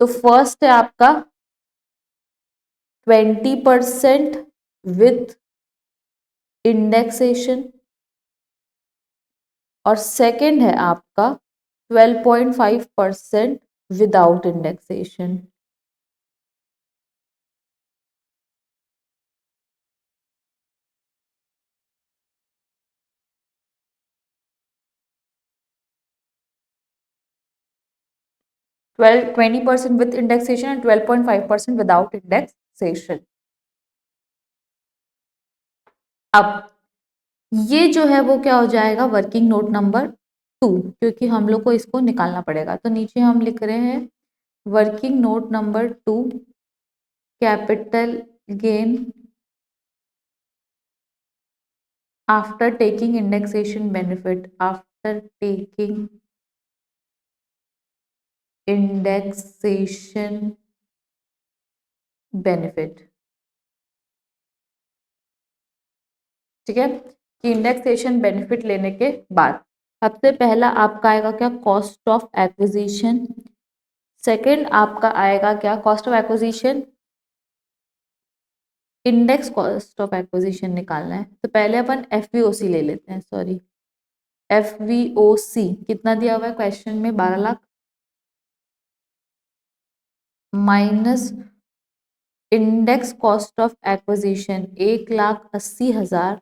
तो फर्स्ट है आपका 20% विथ इंडेक्सेशन और सेकंड है आपका 12.5% without indexation. Twelve 20% with indexation and 12.5% without indexation. अब ये जो है वो क्या हो जाएगा वर्किंग नोट नंबर 2, क्योंकि हम लोग को इसको निकालना पड़ेगा। तो नीचे हम लिख रहे हैं working note number 2 capital gain after taking indexation benefit, after taking indexation benefit. ठीक है, कि इंडेक्सेशन बेनिफिट लेने के बाद सबसे पहला आपका आएगा क्या, कॉस्ट ऑफ एक्विजिशन। सेकंड आपका आएगा क्या, cost of acquisition, index cost of acquisition निकालना है। तो पहले अपन एफवीओसी ले लेते हैं, सॉरी एफवीओसी कितना दिया हुआ है क्वेश्चन में, 12,00,000 minus index cost of acquisition 1,80,000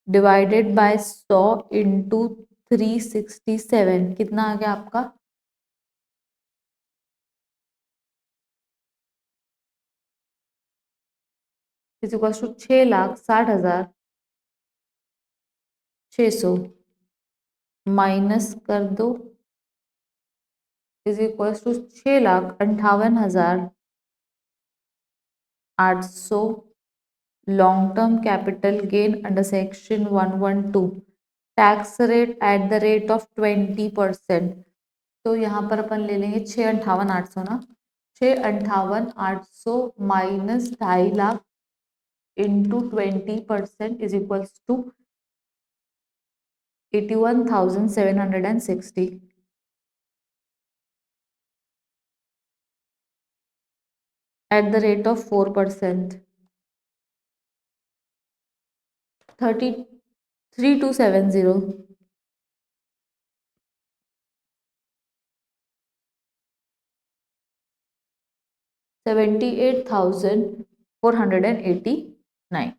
divided by 100 into 367, कितना आ गया आपका, किसी को 6,60,600 माइनस कर दो is equal to 6,58,800 long term capital gain under section 112 tax rate at the rate of 20%। तो यहाँ पर अपन ले लेंगे 6,58,800 ना, 6,58,800 minus 2.5 lakh into 20% is equals to 81,760 at the rate of 4%, 32,770, 78,489।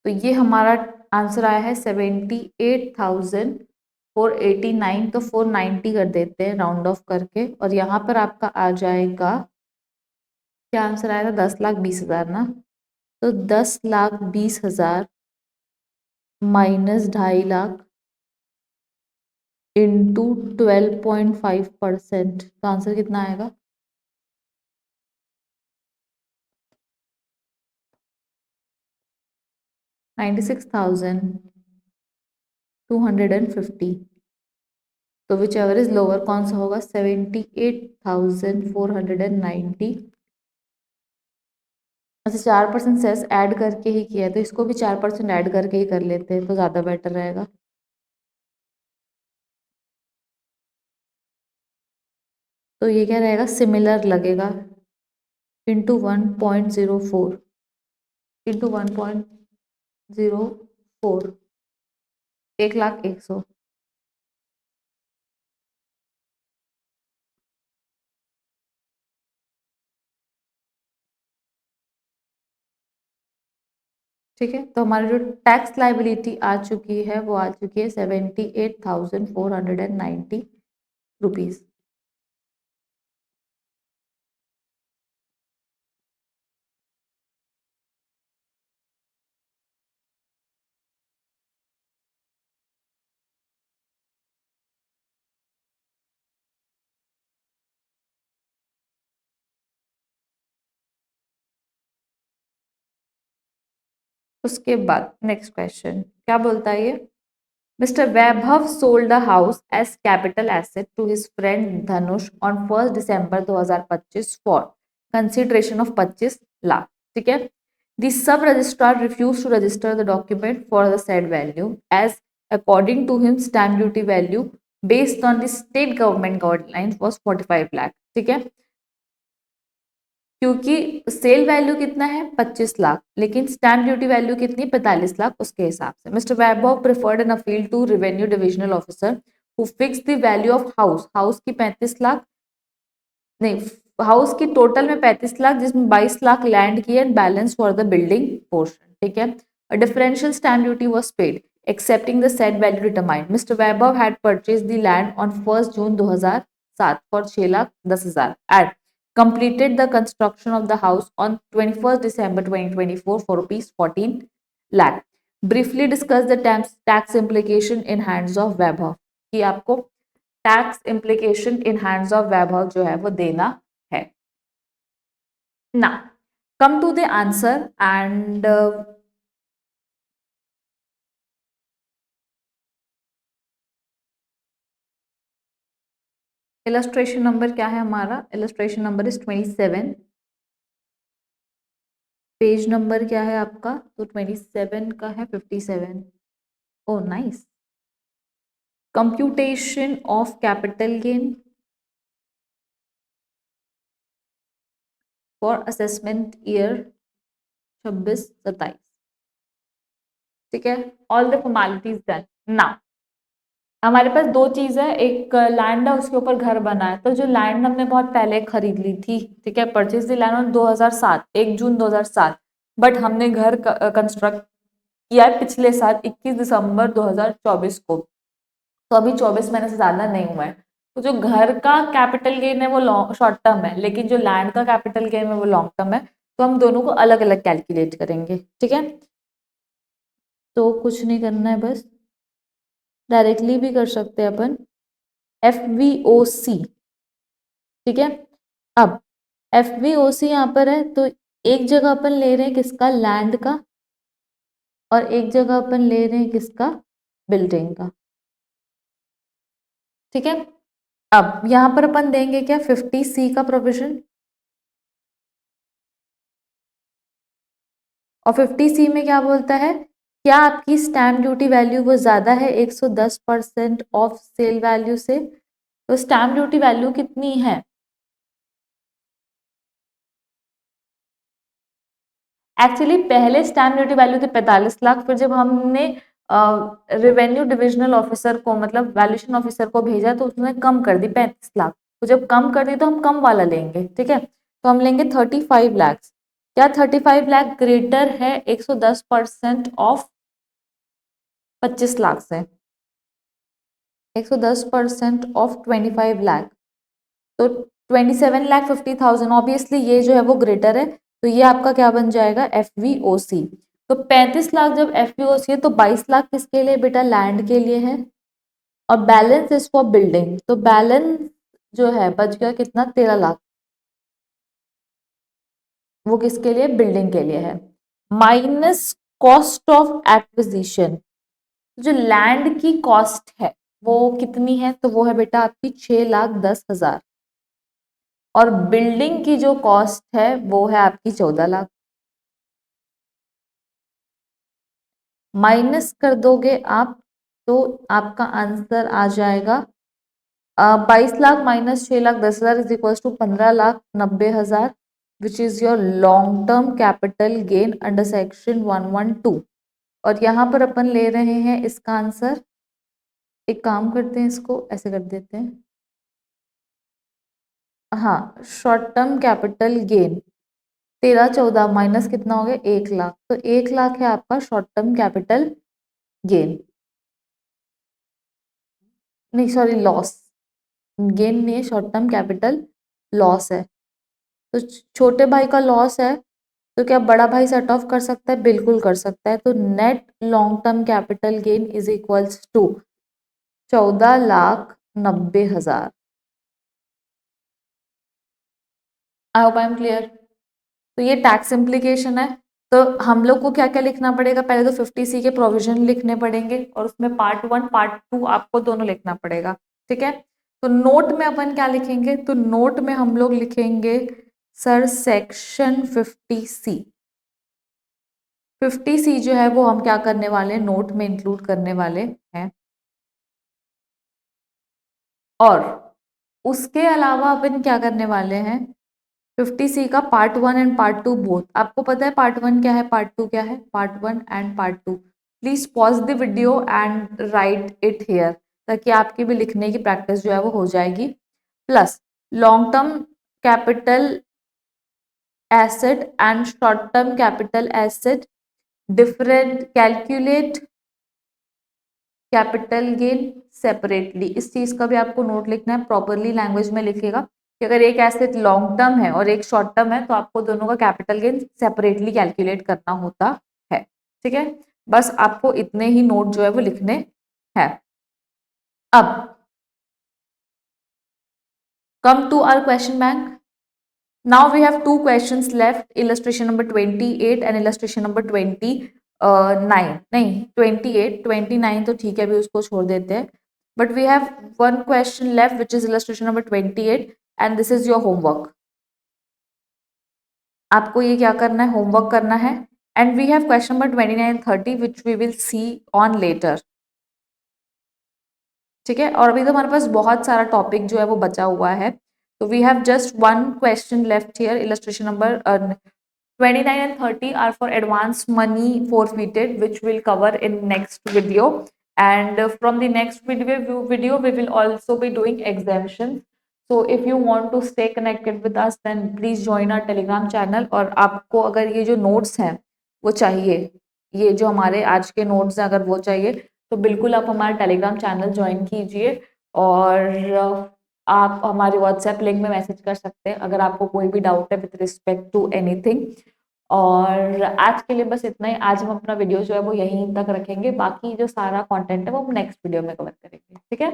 तो ये हमारा आंसर आया है 78,489। तो 490 कर देते हैं राउंड ऑफ करके, और यहाँ पर आपका आ जाएगा, क्या आंसर आएगा, 10,20,000 ना। तो 10,20,000 माइनस 2.5 लाख इंटू 12.5%, तो आंसर कितना आएगा, 96,250। तो विच एवर इज लोअर, कौन सा होगा, 78,490। अच्छा, 4% सेस ऐड करके ही किया है, तो इसको भी 4% ऐड करके ही कर लेते हैं तो ज़्यादा बेटर रहेगा। तो ये क्या रहेगा, सिमिलर लगेगा, इंटू 1.04, इंटू 1.04, 1,01,000। ठीक है, तो हमारी जो टैक्स लाइबिलिटी आ चुकी है वो आ चुकी है 78,490 रुपीज़। उसके बाद नेक्स्ट क्वेश्चन क्या बोलता है ये, Mr. Vaibhav sold a house as capital asset to his friend Dhanush on 1st December 2025 for consideration of 25 lakh. ठीक है, the sub registrar refused to register the document for the said value as according to him stamp duty value based on the state government guidelines was 45 lakh. ठीक है, क्योंकि सेल वैल्यू कितना है 25 लाख, लेकिन स्टैम्प ड्यूटी वैल्यू कितनी 45 लाख, उसके हिसाब से mister Vaibhav preferred an appeal to revenue divisional officer who fix the value of house, house की 35 लाख, नहीं, हाउस की टोटल में 35 लाख, जिसमें 22 लाख लैंड की and balance for the building portion. ठीक है, a differential stamp duty was paid accepting the said value determined. Mr. Vaibhav had purchased the land on 1st June 2007 for 6,10,000 and completed the construction of the house on 21st December 2024 for rupees 14 lakh. Briefly discuss the tax implication in hands of Vaibhav, कि आपको tax implication in hands of Vaibhav जो है वो देना है ना। Come to the answer and illustration number क्या है हमारा, illustration number is 27, page number क्या है आपका, तो 27 का है 57। Oh nice, computation of capital gain for assessment year 26-27। ठीक है, ऑल द फॉर्मेलिटीज डन ना। हमारे पास दो चीज है, एक लैंड है उसके ऊपर घर बना है, तो जो लैंड हमने बहुत पहले खरीद ली थी, ठीक है, purchase the land on 2007, 1 June 2007, but हमने घर कंस्ट्रक्ट किया है पिछले साल 21 दिसंबर 2024 को, तो अभी 24 महीने से ज्यादा नहीं हुआ है। तो जो घर का कैपिटल गेन है वो शॉर्ट टर्म है, लेकिन जो लैंड का कैपिटल गेन है वो लॉन्ग टर्म है, तो हम दोनों को अलग अलग कैलकुलेट करेंगे। ठीक है, तो कुछ नहीं करना है, बस डायरेक्टली भी कर सकते हैं अपन, FVOC, ठीक है। अब FVOC यहाँ पर है तो एक जगह अपन ले रहे हैं किसका, लैंड का, और एक जगह अपन ले रहे हैं किसका, बिल्डिंग का, ठीक है। अब यहाँ पर अपन देंगे क्या, 50C का प्रोविजन, और 50C में क्या बोलता है, क्या आपकी स्टैम्प ड्यूटी वैल्यू वो ज्यादा है 110% ऑफ सेल वैल्यू से, तो स्टैम्प ड्यूटी वैल्यू कितनी है, एक्चुअली पहले स्टैम्प ड्यूटी वैल्यू थी 45 लाख, फिर जब हमने रेवेन्यू डिविजनल ऑफिसर को, मतलब वैल्यूएशन ऑफिसर को भेजा तो उसने कम कर दी 35 लाख, तो जब कम कर दी तो हम कम वाला लेंगे, ठीक है। तो हम लेंगे 35 लाख। क्या 35 लाख ग्रेटर है 110% ऑफ 25 लाख से, 110% ऑफ 25 लाख, तो 27,50,000, ऑब्वियसली ये जो है वो ग्रेटर है, तो ये आपका क्या बन जाएगा, FVOC। तो 35 लाख जब FVOC है तो 22 लाख किसके लिए बेटा, लैंड के लिए है, और बैलेंस इज फॉर बिल्डिंग, तो बैलेंस जो है बच गया कितना, 13 लाख, वो किसके लिए, बिल्डिंग के लिए है, माइनस कॉस्ट ऑफ एक्विजिशन। जो लैंड की कॉस्ट है वो कितनी है, तो वो है बेटा आपकी 6,10,000, और बिल्डिंग की जो कॉस्ट है वो है आपकी 14 लाख, माइनस कर दोगे आप तो आपका आंसर आ जाएगा 22 lakh minus 6,10,000 is equal to 15,90,000, which is your long term capital gain under section 112। और यहाँ पर अपन ले रहे हैं इसका आंसर, एक काम करते हैं इसको ऐसे कर देते हैं, हाँ, short term capital gain 13 14 minus कितना हो गया, 1 लाख, तो 1 लाख है आपका शॉर्ट टर्म कैपिटल गेन, नहीं सॉरी लॉस, गेन नहीं है, शॉर्ट टर्म कैपिटल लॉस है। तो छोटे भाई का लॉस है, तो क्या बड़ा भाई सेट ऑफ कर सकता है, बिल्कुल कर सकता है, तो net long term capital gain is equals to 14,90,000। I hope I am clear. तो ये टैक्स इम्प्लीकेशन है, तो हम लोग को क्या क्या लिखना पड़ेगा, पहले तो 50C के प्रोविजन लिखने पड़ेंगे, और उसमें पार्ट 1 पार्ट 2 आपको दोनों लिखना पड़ेगा, ठीक है। तो नोट में अपन क्या लिखेंगे, तो नोट में हम लोग लिखेंगे सर सेक्शन 50C, 50C जो है वो हम क्या करने वाले हैं, नोट में इंक्लूड करने वाले हैं, और उसके अलावा अपन क्या करने वाले हैं, 50C का पार्ट 1 एंड पार्ट 2 बोथ, आपको पता है पार्ट 1 क्या है, पार्ट 2 क्या है, part 1 and part 2, please pause the video and right it here, ताकि आपकी भी लिखने की प्रैक्टिस जो है वो हो जाएगी। Plus long term capital asset and short term capital asset different, calculate capital gain separately, इस चीज का भी आपको नोट लिखना है, प्रॉपरली लैंग्वेज में लिखेगा कि अगर एक एसेट लॉन्ग टर्म है और एक शॉर्ट टर्म है तो आपको दोनों का कैपिटल गेन सेपरेटली कैलकुलेट करना होता है, ठीक है। बस आपको इतने ही नोट जो है वो लिखने हैं। अब come to our question bank. Now we have two questions left, illustration number 28 and illustration number 29, नहीं 28, 29 तो ठीक है, अभी उसको छोड़ देते हैं, but we have one question left which is illustration number 28 and this is your homework। आपको ये क्या करना है, होमवर्क करना है, and we have question number 29 and 30 which we will see on later, ठीक है। और अभी तो हमारे पास बहुत सारा टॉपिक जो है वो बचा हुआ है, तो we have just one question left here, illustration number 29 and 30 are for advance money forfeited which we'll cover in next video, and from the next video we will also be doing exemptions, so if you want to stay connected with us then please join our telegram channel। और आपको अगर ये जो notes हैं वो चाहिए, ये जो हमारे आज के notes हैं अगर वो चाहिए तो बिल्कुल आप हमारा टेलीग्राम चैनल ज्वाइन कीजिए, और आप हमारे व्हाट्सएप लिंक में मैसेज कर सकते हैं अगर आपको कोई भी डाउट है विद रिस्पेक्ट टू एनीथिंग। और आज के लिए बस इतना ही। आज हम अपना वीडियो जो है वो यहीं तक रखेंगे, बाकी जो सारा कंटेंट है वो हम नेक्स्ट वीडियो में कवर करेंगे, ठीक है।